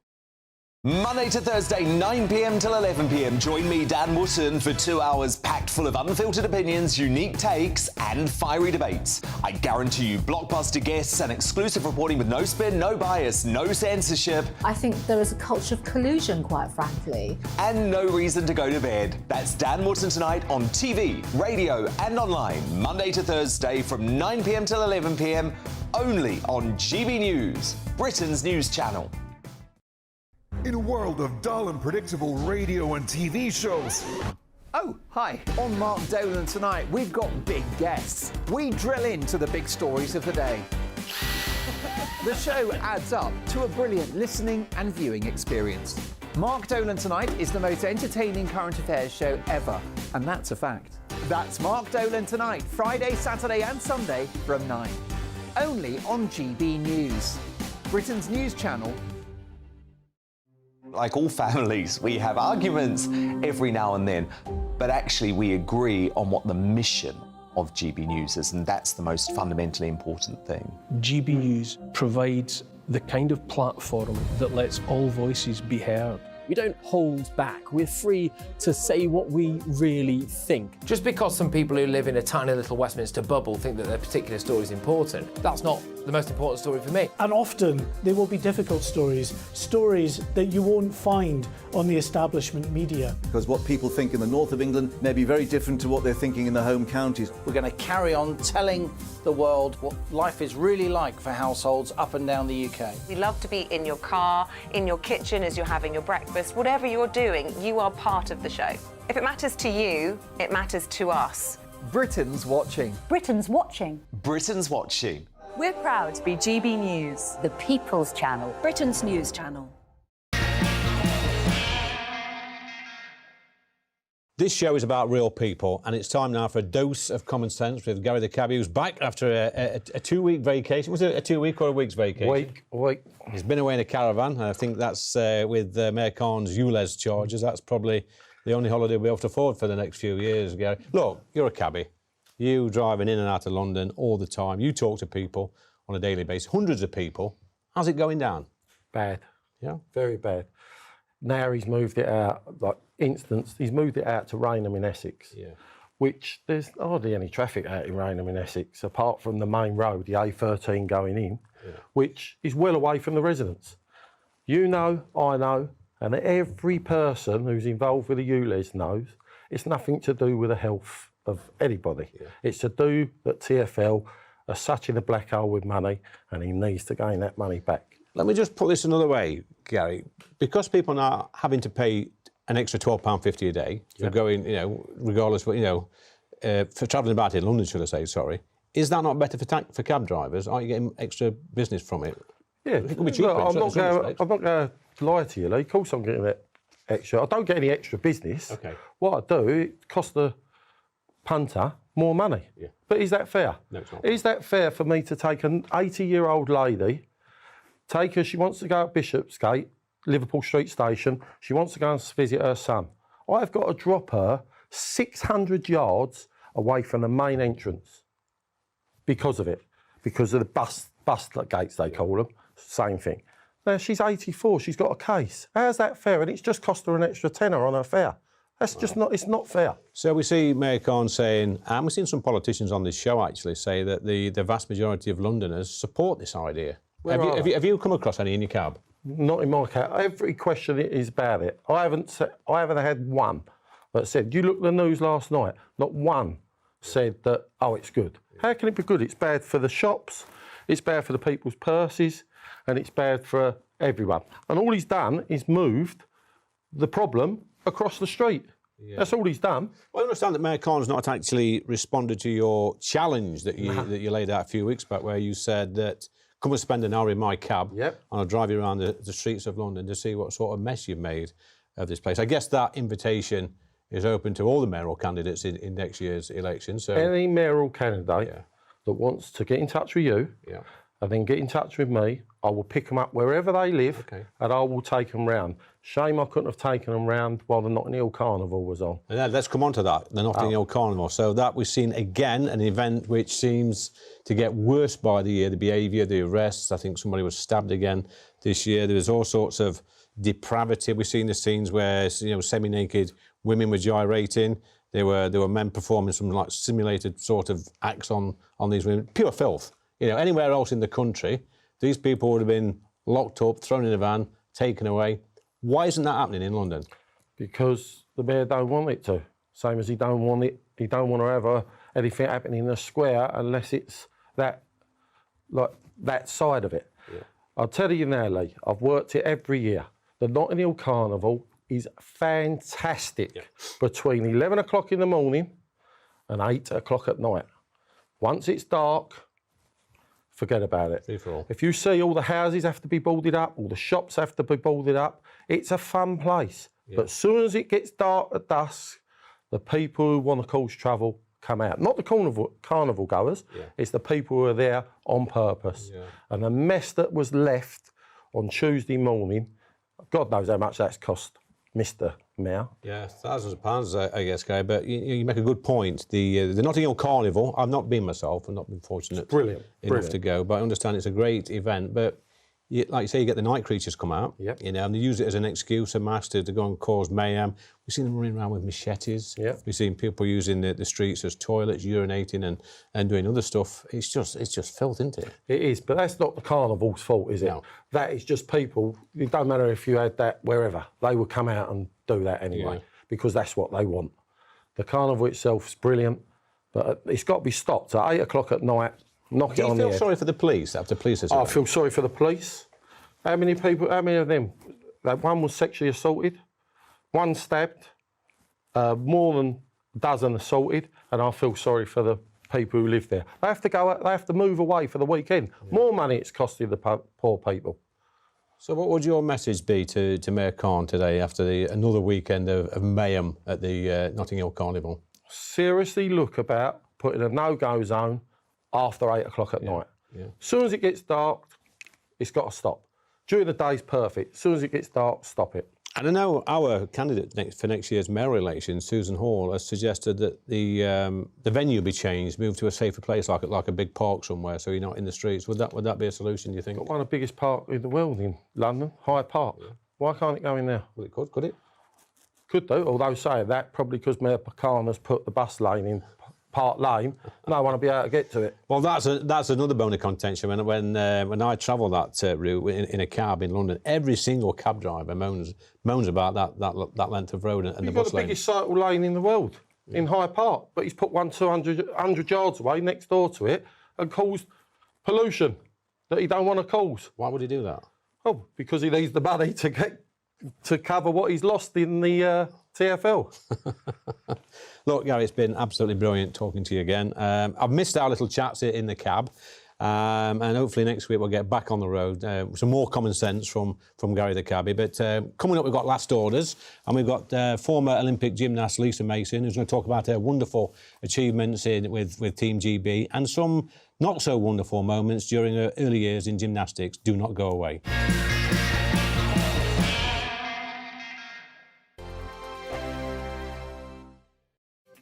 Monday to Thursday, 9 p.m. till 11 p.m. Join me, Dan Wootton, for 2 hours packed full of unfiltered opinions, unique takes, and fiery debates. I guarantee you blockbuster guests and exclusive reporting with no spin, no bias, no censorship. I think there is a culture of collusion, quite frankly. And no reason to go to bed. That's Dan Wootton tonight on TV, radio, and online. Monday to Thursday from 9 p.m. till 11 p.m. only on GB News, Britain's news channel. In a world of dull and predictable radio and TV shows. Oh, hi. On Mark Dolan tonight, we've got big guests. We drill into the big stories of the day. The show adds up to a brilliant listening and viewing experience. Mark Dolan tonight is the most entertaining current affairs show ever, and that's a fact. That's Mark Dolan tonight, Friday, Saturday and Sunday from 9. Only on GB News, Britain's news channel. Like all families, we have arguments every now and then, but actually we agree on what the mission of GB News is, and that's the most fundamentally important thing. GB News provides the kind of platform that lets all voices be heard. We don't hold back. We're free to say what we really think. Just because some people who live in a tiny little Westminster bubble think that their particular story is important, that's not the most important story for me. And often there will be difficult stories, stories that you won't find on the establishment media. Because what people think in the north of England may be very different to what they're thinking in their home counties. We're going to carry on telling the world what life is really like for households up and down the UK. We love to be in your car, in your kitchen as you're having your breakfast. Whatever you're doing, you are part of the show. If it matters to you, it matters to us. Britain's watching. Britain's watching. Britain's watching. We're proud to be GB News, The People's Channel, Britain's news channel. This show is about real people, and it's time now for a dose of common sense with Gary the Cabbie, who's back after a 2-week vacation. Was it a 2-week or a week's vacation? Week. He's been away in a caravan, and I think that's with Mayor Khan's ULEZ charges. That's probably the only holiday we'll be able to afford for the next few years, Gary. Look, you're a cabbie. You driving in and out of London all the time. You talk to people on a daily basis, hundreds of people. How's it going down? Bad. Yeah? Very bad. Now he's moved it out, he's moved it out to Rainham in Essex, which there's hardly any traffic out in Rainham in Essex, apart from the main road, the A13 going in, which is well away from the residents. You know, I know, and every person who's involved with the ULEZ knows it's nothing to do with the health of anybody. It's to do that TfL are such in a black hole with money, and he needs to gain that money back. Let me just put this another way, Gary. Because people are now having to pay an extra £12.50 a day for going, regardless, for travelling about in London, should I say, sorry, is that not better for cab drivers? Aren't you getting extra business from it? Yeah, it could be cheaper. I'm not going to lie to you, Lee. Of course I'm getting that extra. I don't get any extra business. Okay. What I do, it costs the punter more money. Yeah. But is that fair? No, it's not. Is that fair for me to take an 80-year-old lady, take her, she wants to go to Bishopsgate, Liverpool Street Station, she wants to go and visit her son. I've got to drop her 600 yards away from the main entrance because of it, because of the bus gates, they call them, same thing. Now, she's 84, she's got a case. How's that fair? And it's just cost her an extra tenner on her fare. That's just not, it's not fair. So we see Mayor Khan saying, and we've seen some politicians on this show actually say that the vast majority of Londoners support this idea. Have you come across any in your cab? Not in my cab. Every question is about it. I haven't had one that said, you looked at the news last night, not one said that, oh, it's good. How can it be good? It's bad for the shops, it's bad for the people's purses, and it's bad for everyone. And all he's done is moved the problem across the street. Yeah. That's all he's done. Well, I understand that Mayor Khan's not actually responded to your challenge that you laid out a few weeks back, where you said that come and spend an hour in my cab, Yep. and I'll drive you around the streets of London to see what sort of mess you've made of this place. I guess that invitation is open to all the mayoral candidates in next year's election. So any mayoral candidate that wants to get in touch with you, and then get in touch with me, I will pick them up wherever they live, and I will take them round. Shame I couldn't have taken them round while the Notting Hill Carnival was on. And let's come on to that, the Notting Hill Carnival. So that we've seen again an event which seems to get worse by the year, the behaviour, the arrests. I think somebody was stabbed again this year. There was all sorts of depravity. We've seen the scenes where, you know, semi-naked women were gyrating. There were men performing some like simulated sort of acts on these women. Pure filth. You know, anywhere else in the country, these people would have been locked up, thrown in a van, taken away. Why isn't that happening in London? Because the mayor don't want it to. Same as he don't want to have anything happening in the square unless it's that side of it. Yeah. I'll tell you now, Lee, I've worked it every year. The Notting Hill Carnival is fantastic between 11 o'clock in the morning and 8 o'clock at night. Once it's dark, forget about it. If you see all the houses have to be boarded up, all the shops have to be boarded up, it's a fun place. But as soon as it gets dark at dusk, the people who want to cause trouble come out. Not the carnival goers, it's the people who are there on purpose. And the mess that was left on Tuesday morning, God knows how much that's cost Mr. Mayor. Yeah, thousands of pounds, I guess, Guy. But you make a good point. The Notting Hill Carnival, I've not been myself, I've not been fortunate enough to go, but I understand it's a great event. But like you say, you get the night creatures come out, you know, and they use it as an excuse, a master to go and cause mayhem. We've seen them running around with machetes. We've seen people using the streets as toilets, urinating and doing other stuff. It's just filth, isn't it? It is, but that's not the carnival's fault, is it? No. That is just people. It don't matter if you had that wherever. They would come out and do that anyway because that's what they want. The carnival itself's brilliant, but it's got to be stopped at 8 o'clock at night. Knock it on the head. Do you feel sorry for the police after police? I feel sorry for the police. How many of them? One was sexually assaulted, one stabbed, more than a dozen assaulted, and I feel sorry for the people who live there. They have to go. They have to move away for the weekend. More money it's costing the poor people. So what would your message be to Mayor Khan today after another weekend of mayhem at the Notting Hill Carnival? Seriously look about putting a no-go zone after 8 o'clock at night. As soon as it gets dark, it's got to stop. During the day's perfect. As soon as it gets dark, stop it. And I know our candidate for next year's mayoral election, Susan Hall, has suggested that the venue be changed, moved to a safer place, like a big park somewhere, so you're not in the streets. Would that be a solution, do you think? Got one of the biggest parks in the world in London, Hyde Park. Why can't it go in there? Well, it could it? Could do, although saying that, probably because Mayor Khan has put the bus lane in Park Lane, no one will be able to get to it. Well, that's another bone of contention. When I travel that route in a cab in London, every single cab driver moans about that length of road and the bus lane. You've got the biggest cycle lane in the world in Hyde Park, but he's put one 200 yards away next door to it and caused pollution that he don't want to cause. Why would he do that? Oh, because he needs the money to cover what he's lost in the TfL. Look, Gary, it's been absolutely brilliant talking to you again. I've missed our little chats in the cab, and hopefully next week we'll get back on the road. Some more common sense from Gary the cabbie. But coming up, we've got last orders, and we've got former Olympic gymnast Lisa Mason, who's going to talk about her wonderful achievements with Team GB and some not so wonderful moments during her early years in gymnastics. Do not go away.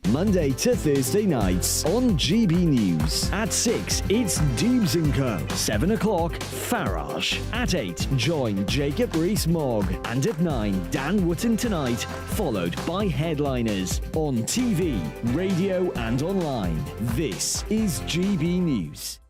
Monday to Thursday nights on GB News. At 6, it's Dubes & Co. 7 o'clock, Farage. At 8, join Jacob Rees-Mogg. And at 9, Dan Wootton Tonight, followed by headliners on TV, radio and online. This is GB News.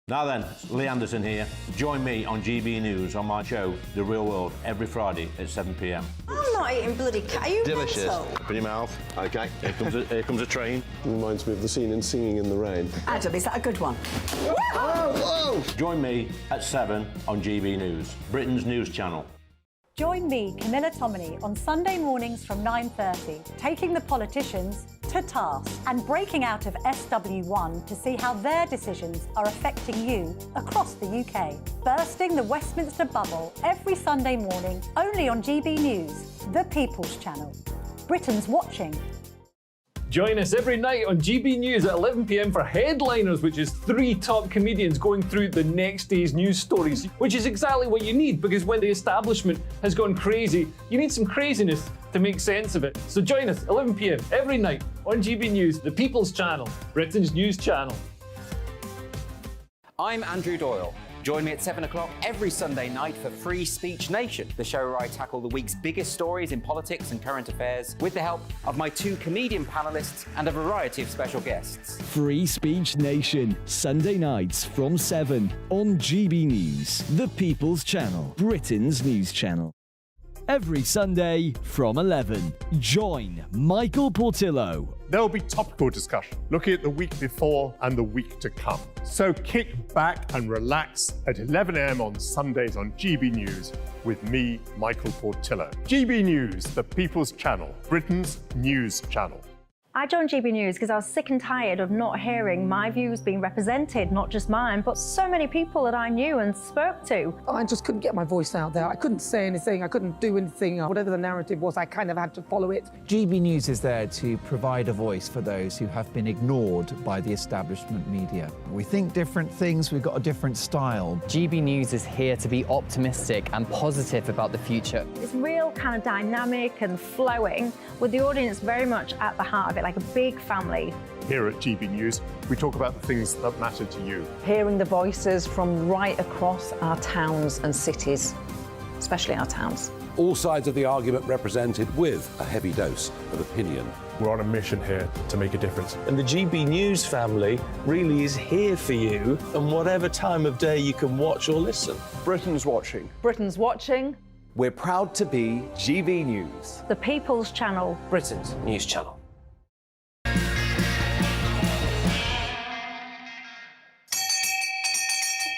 Now then, Lee Anderson here. Join me on GB News on my show, The Real World, every Friday at 7 p.m. I'm not eating bloody cat. Are you delicious. mental? Open your mouth. OK, here comes a train. Reminds me of the scene in Singing in the Rain. Adam, is that a good one? Whoa! Join me at 7 on GB News, Britain's news channel. Join me, Camilla Tominey, on Sunday mornings from 9:30, taking the politicians to task and breaking out of SW1 to see how their decisions are affecting you across the UK. Bursting the Westminster bubble every Sunday morning, only on GB News, the People's Channel. Britain's watching. Join us every night on GB News at 11 p.m. for Headliners, which is 3 top comedians going through the next day's news stories, which is exactly what you need, because when the establishment has gone crazy, you need some craziness to make sense of it. So join us 11 p.m. every night on GB News, the People's Channel, Britain's news channel. I'm Andrew Doyle. Join me at 7 o'clock every Sunday night for Free Speech Nation, the show where I tackle the week's biggest stories in politics and current affairs with the help of my 2 comedian panellists and a variety of special guests. Free Speech Nation, Sunday nights from 7 on GB News, the People's Channel, Britain's news channel. Every Sunday from 11, join Michael Portillo. There will be topical discussion, looking at the week before and the week to come. So kick back and relax at 11 a.m. on Sundays on GB News with me, Michael Portillo. GB News, the People's Channel, Britain's news channel. I joined GB News because I was sick and tired of not hearing my views being represented, not just mine, but so many people that I knew and spoke to. I just couldn't get my voice out there. I couldn't say anything, I couldn't do anything. Whatever the narrative was, I kind of had to follow it. GB News is there to provide a voice for those who have been ignored by the establishment media. We think different things, we've got a different style. GB News is here to be optimistic and positive about the future. It's real kind of dynamic and flowing, with the audience very much at the heart of it, like a big family. Here at GB News, we talk about the things that matter to you. Hearing the voices from right across our towns and cities, especially our towns. All sides of the argument represented with a heavy dose of opinion. We're on a mission here to make a difference. And the GB News family really is here for you, and whatever time of day you can watch or listen. Britain's watching. Britain's watching. We're proud to be GB News, the People's Channel, Britain's news channel.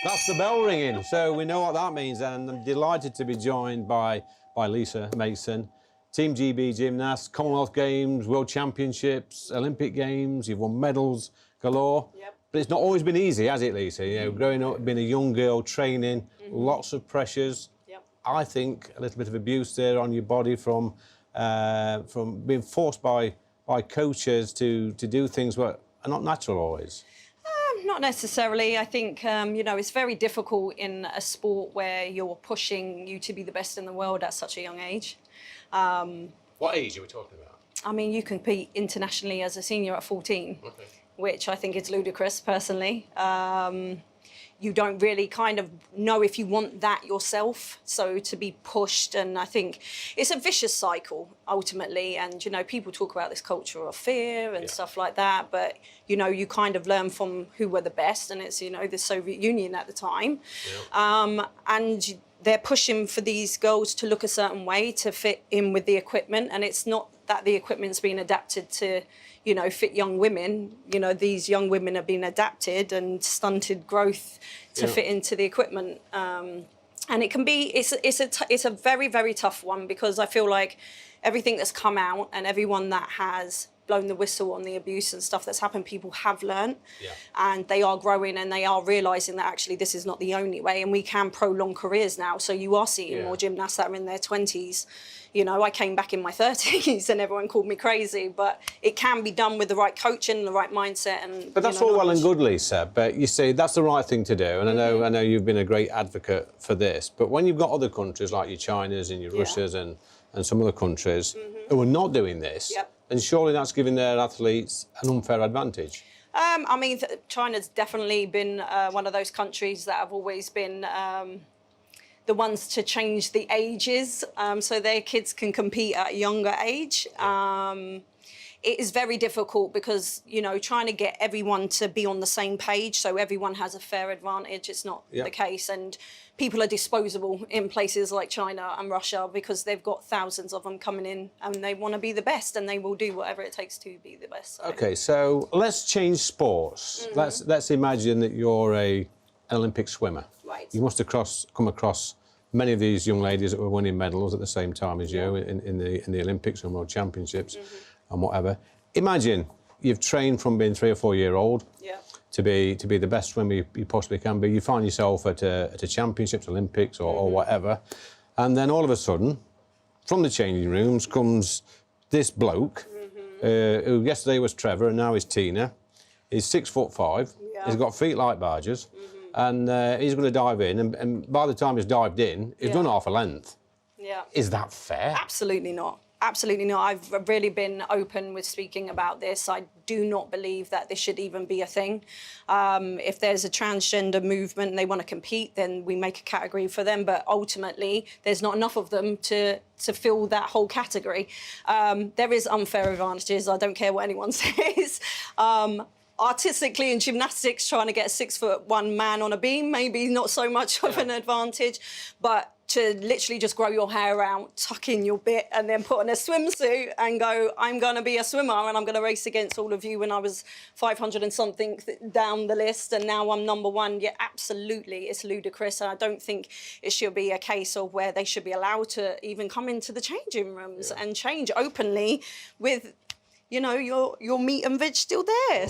That's the bell ringing, so we know what that means, and I'm delighted to be joined by Lisa Mason, Team GB gymnast, Commonwealth Games, World Championships, Olympic Games. You've won medals galore. Yep. But it's not always been easy, has it, Lisa? You know, growing up, being a young girl, training, lots of pressures. Yep. I think a little bit of abuse there on your body from being forced by coaches to do things that are not natural always. Not necessarily. I think, you know, it's very difficult in a sport where you're pushing you to be the best in the world at such a young age. What age are we talking about? I mean, you compete internationally as a senior at 14, which I think is ludicrous, personally. You don't really kind of know if you want that yourself, so to be pushed, and I think it's a vicious cycle, ultimately, and, you know, people talk about this culture of fear and stuff like that, but, you know, you kind of learn from who were the best, and it's, you know, the Soviet Union at the time, and they're pushing for these girls to look a certain way to fit in with the equipment, and it's not that the equipment's been adapted to, you know, fit young women. You know, these young women have been adapted and stunted growth to fit into the equipment. And it can be, it's a very, very tough one, because I feel like everything that's come out and everyone that has blown the whistle on the abuse and stuff that's happened, people have learned, and they are growing and they are realising that actually this is not the only way, and we can prolong careers now. So you are seeing more gymnasts that are in their 20s. You know, I came back in my 30s and everyone called me crazy, but it can be done with the right coaching and the right mindset. And but that's all well and good, Lisa, but you see, that's the right thing to do, and I know you've been a great advocate for this, but when you've got other countries like your Chinas and your Russias and some other countries who are not doing this, and surely that's giving their athletes an unfair advantage. I mean, China's definitely been one of those countries that have always been the ones to change the ages so their kids can compete at a younger age. It is very difficult because, you know, trying to get everyone to be on the same page so everyone has a fair advantage, it's not the case. And people are disposable in places like China and Russia because they've got thousands of them coming in and they want to be the best and they will do whatever it takes to be the best. So. OK, so let's change sports. Let's imagine that you're an Olympic swimmer. Right. You must have come across many of these young ladies that were winning medals at the same time as you in the Olympics and World Championships and whatever. imagine you've trained from being 3 or 4 year old Yeah. to be the best swimmer you possibly can be. You find yourself at a championships, Olympics, or whatever, and then all of a sudden, from the changing rooms comes this bloke who yesterday was Trevor and now is Tina. He's 6'5". Yeah. He's got feet like barges, and he's going to dive in. And by the time he's dived in, he's done half a length. Yeah. Is that fair? Absolutely not. Absolutely not. I've really been open with speaking about this. I do not believe that this should even be a thing. If there's a transgender movement and they want to compete, then we make a category for them. But ultimately, there's not enough of them to fill that whole category. There is unfair advantages. I don't care what anyone says. Artistically in gymnastics, trying to get a 6'1" man on a beam, maybe not so much of an advantage, but to literally just grow your hair out, tuck in your bit, and then put on a swimsuit and go, I'm going to be a swimmer and I'm going to race against all of you when I was 500 and something down the list and now I'm #1. Yeah, absolutely, it's ludicrous. And I don't think it should be a case of where they should be allowed to even come into the changing rooms and change openly with, you know, your meat and veg still there.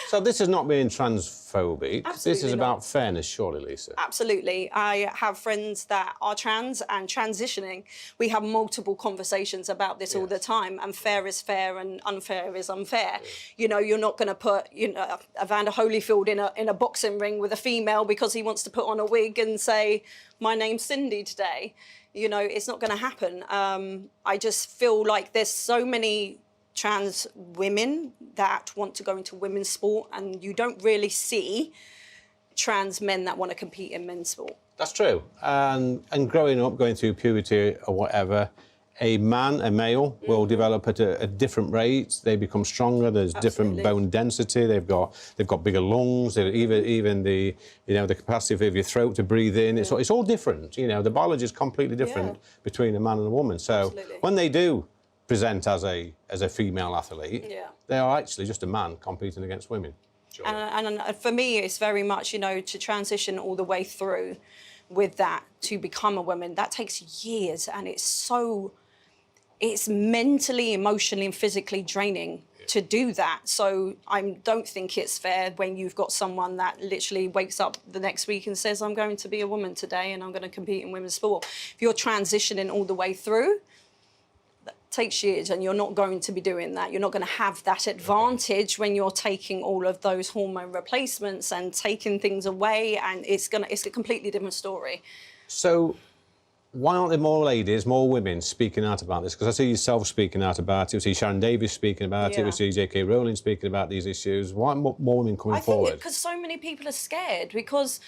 So this is not being transphobic. Absolutely this is not. about fairness, surely, Lisa. Absolutely. I have friends that are trans and transitioning. We have multiple conversations about this all the time, and fair is fair and unfair is unfair. You know, you're not going to put, you know, Evander Holyfield in a boxing ring with a female because he wants to put on a wig and say, my name's Cindy today. You know, it's not going to happen. I just feel like there's so many trans women that want to go into women's sport, and you don't really see trans men that want to compete in men's sport. That's true. And growing up, going through puberty or whatever, a male will develop at a different rate. They become stronger. There's different bone density. They've got bigger lungs. Even the the capacity of your throat to breathe in. It's all different. You know, the biology is completely different between a man and a woman. So when they do present as a female athlete, they are actually just a man competing against women. And for me, it's very much, you know, to transition all the way through with that to become a woman, that takes years, and it's mentally, emotionally and physically draining to do that. So I don't think it's fair when you've got someone that literally wakes up the next week and says, I'm going to be a woman today and I'm going to compete in women's sport. If you're transitioning all the way through, takes years, and you're not going to be doing that. You're not going to have that advantage when you're taking all of those hormone replacements and taking things away, and it's a completely different story. So why aren't there more ladies, more women speaking out about this? Because I see yourself speaking out about it. We see Sharon Davis speaking about it. We see J.K. Rowling speaking about these issues. Why aren't more women coming forward? I think because so many people are scared because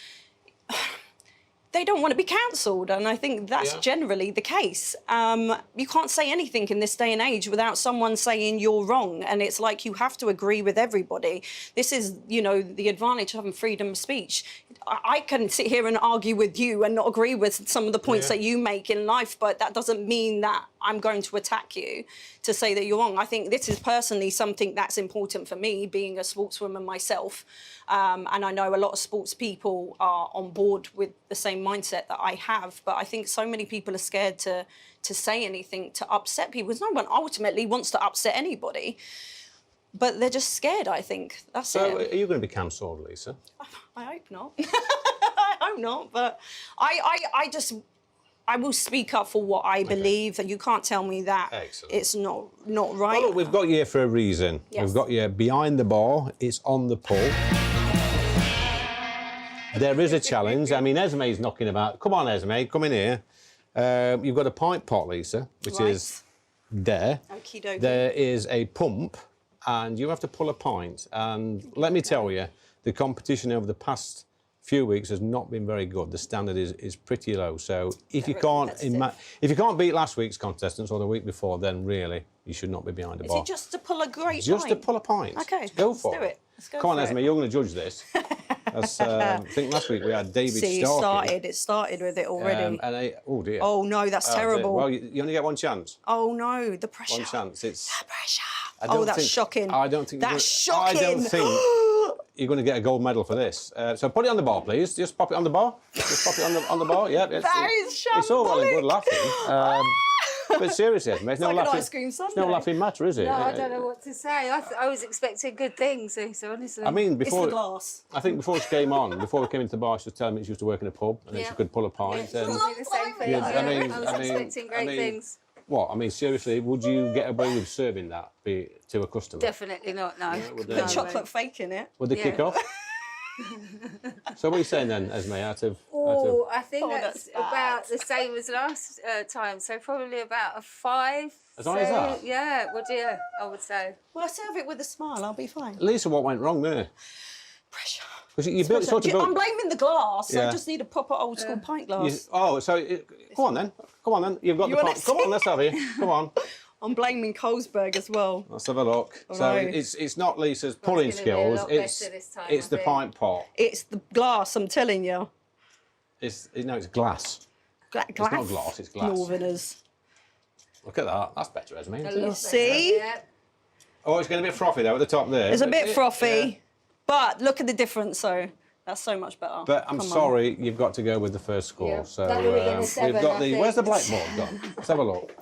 they don't want to be cancelled, and I think that's generally the case. You can't say anything in this day and age without someone saying you're wrong, and it's like you have to agree with everybody. This is, you know, the advantage of having freedom of speech. I can sit here and argue with you and not agree with some of the points that you make in life, but that doesn't mean that I'm going to attack you to say that you're wrong. I think this is personally something that's important for me, being a sportswoman myself. And I know a lot of sports people are on board with the same mindset that I have, but I think so many people are scared to say anything to upset people, because no one ultimately wants to upset anybody. But they're just scared, I think. That's it. So are you going to be cancelled, Lisa? I hope not. I hope not, but I will speak up for what I believe, and you can't tell me that it's not right. Well, look, we've got you here for a reason. Yes. We've got you behind the bar. It's on the pull. There is a challenge. I mean, Esme's knocking about. Come on, Esme, come in here. You've got a pint pot, Lisa, which is there. Okie dokie. There is a pump, and you have to pull a pint. And let me tell you, the competition over the past few weeks has not been very good. The standard is pretty low. So if you can't beat last week's contestants or the week before, then really you should not be behind the bar. Is it just to pull a great Just pint? to pull a pint. Okay, Go let's for do it. Let's go Come on, for Esme, it. you're going to judge this. I think last week we had David Starkey. It started with it already. Oh dear. Oh no, that's terrible. Well, you only get one chance. Oh no, the pressure. One chance. It's the pressure. Oh, that's shocking. I don't think that's shocking. I don't think you're going to get a gold medal for this. So put it on the bar, please. Just pop it on the bar. Just pop it on the bar. Yeah. That is shambolic. It's all well and good laughing. But seriously, Esme, it's no like an laughing, ice cream sundae. it's no laughing matter, is it? No, I don't know what to say. I was expecting good things, so honestly. I mean, before It's the glass. I think before she came on, before we came into the bar, she was telling me she used to work in a pub and then she could pull a pint. Yeah, and, probably the same thing. Yeah, I was expecting great things. What? I mean, seriously, would you get away with serving that to a customer? Definitely not, no. Would Put chocolate fake in it. Would they kick off? So what are you saying then, Esme, out of... Oh, I think that's about the same as last time, so probably about a 5. As high as that? Yeah, well, dear, I would say. Well, I serve it with a smile, I'll be fine. Lisa, what went wrong there? Pressure. Because you built sort of... I'm blaming the glass, so Yeah. I just need a proper old school pint glass. Come on then. You've got You the wanna pint. Come on, let's have it. Come on. I'm blaming Colesberg as well. Let's have a look. Oh, So no. it's not Lisa's pulling gonna be a skills. lot It's better this time, it's I the think. pint pot. It's the glass, I'm telling you. It's glass. Glass. It's not glass. It's glass. Northerners. Look at that. That's better, Esme. isn't You it? see? Yeah. Oh, it's going to be frothy though at the top there. It's a bit frothy, Yeah. but look at the difference, so that's so much better. But I'm Come on. sorry, you've got to go with the first score. Yeah. So That'll be in the we've 7, got I the. think. Where's the blackboard gone? Let's have a look.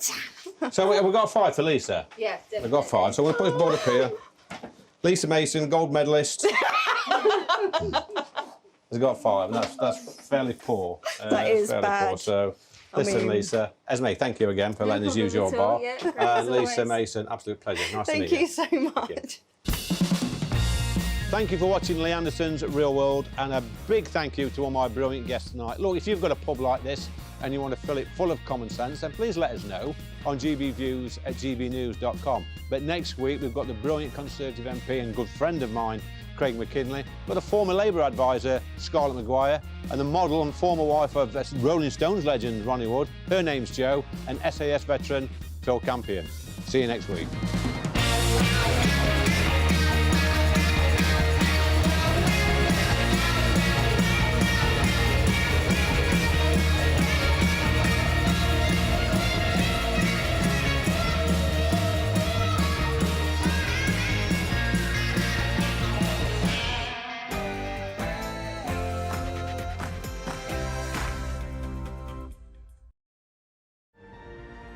So we've got 5 for Lisa. Yeah, definitely. We've got 5. So we'll put this board up here. Lisa Mason, gold medalist. Has got 5, and that's fairly poor. That is fairly bad. Poor. So listen, mean- Lisa. Esme, thank you again for letting us use your problem at all, bar. yeah, great as Lisa always. Mason, absolute pleasure. Nice to Thank meet you so much. Thank you for watching Lee Anderson's Real World, and a big thank you to all my brilliant guests tonight. Look, if you've got a pub like this and you want to fill it full of common sense, then please let us know on gbviews@gbnews.com. But next week, we've got the brilliant Conservative MP and good friend of mine, Craig McKinley, got a former Labour advisor, Scarlett Maguire, and the model and former wife of Rolling Stones legend, Ronnie Wood. Her name's Jo, and SAS veteran, Phil Campion. See you next week.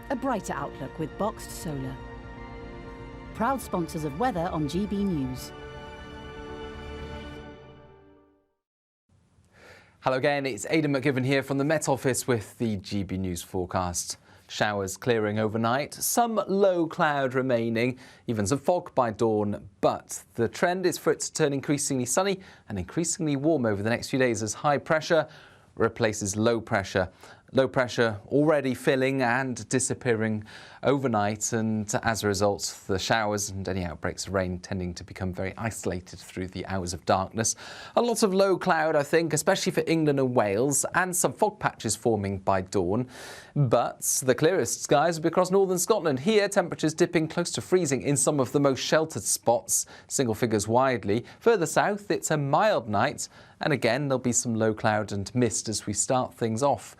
A brighter outlook with Boxed Solar. Proud sponsors of weather on GB News. Hello again, it's Aidan McGivern here from the Met Office with the GB News forecast. Showers clearing overnight, some low cloud remaining, even some fog by dawn, but the trend is for it to turn increasingly sunny and increasingly warm over the next few days as high pressure replaces low pressure. Low pressure already filling and disappearing overnight, and as a result, the showers and any outbreaks of rain tending to become very isolated through the hours of darkness. A lot of low cloud, I think, especially for England and Wales, and some fog patches forming by dawn. But the clearest skies will be across northern Scotland. Here, temperatures dipping close to freezing in some of the most sheltered spots, single figures widely. Further south, it's a mild night, and again, there'll be some low cloud and mist as we start things off.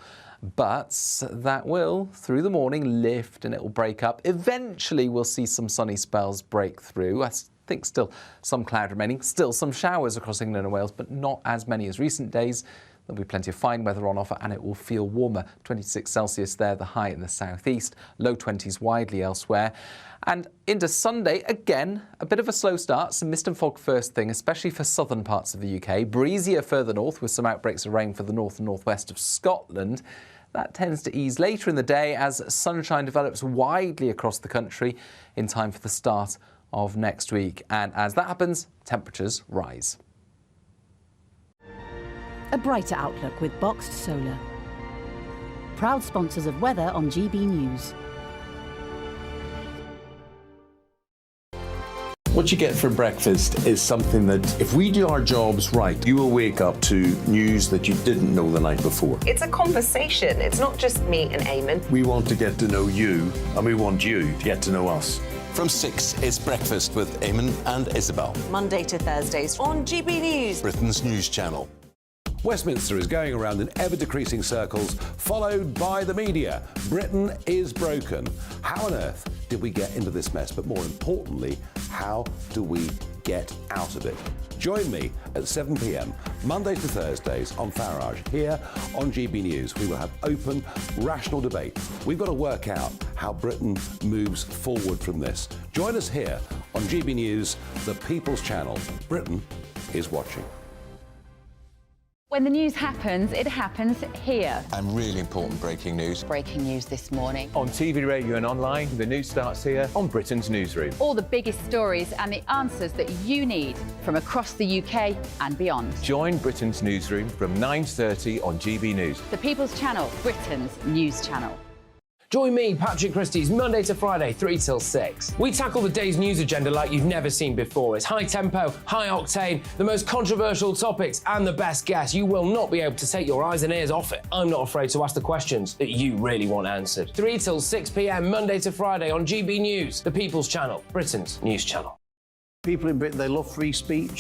But that will, through the morning, lift and it will break up. Eventually, we'll see some sunny spells break through. I think still some cloud remaining, still some showers across England and Wales, but not as many as recent days. There'll be plenty of fine weather on offer and it will feel warmer. 26 Celsius there, the high in the southeast, low 20s widely elsewhere. And into Sunday, again, a bit of a slow start, some mist and fog first thing, especially for southern parts of the UK. Breezier further north with some outbreaks of rain for the north and northwest of Scotland. That tends to ease later in the day as sunshine develops widely across the country in time for the start of next week. And as that happens, temperatures rise. A brighter outlook with Boxed Solar. Proud sponsors of weather on GB News. What you get for breakfast is something that, if we do our jobs right, you will wake up to news that you didn't know the night before. It's a conversation. It's not just me and Eamon. We want to get to know you, and we want you to get to know us. From 6, it's Breakfast with Eamon and Isabel. Monday to Thursdays on GB News. Britain's news channel. Westminster is going around in ever-decreasing circles, followed by the media. Britain is broken. How on earth did we get into this mess? But more importantly, how do we get out of it? Join me at 7 p.m, Mondays to Thursdays on Farage. Here on GB News, we will have open, rational debate. We've got to work out how Britain moves forward from this. Join us here on GB News, the People's Channel. Britain is watching. When the news happens, it happens here. And really important breaking news. Breaking news this morning. On TV, radio and online, the news starts here on Britain's Newsroom. All the biggest stories and the answers that you need from across the UK and beyond. Join Britain's Newsroom from 9:30 on GB News. The People's Channel, Britain's news channel. Join me, Patrick Christie's Monday to Friday, 3 till 6. We tackle the day's news agenda like you've never seen before. It's high tempo, high octane, the most controversial topics and the best guests. You will not be able to take your eyes and ears off it. I'm not afraid to ask the questions that you really want answered. 3 till 6 p.m, Monday to Friday on GB News, the People's Channel, Britain's news channel. People in Britain, they love free speech.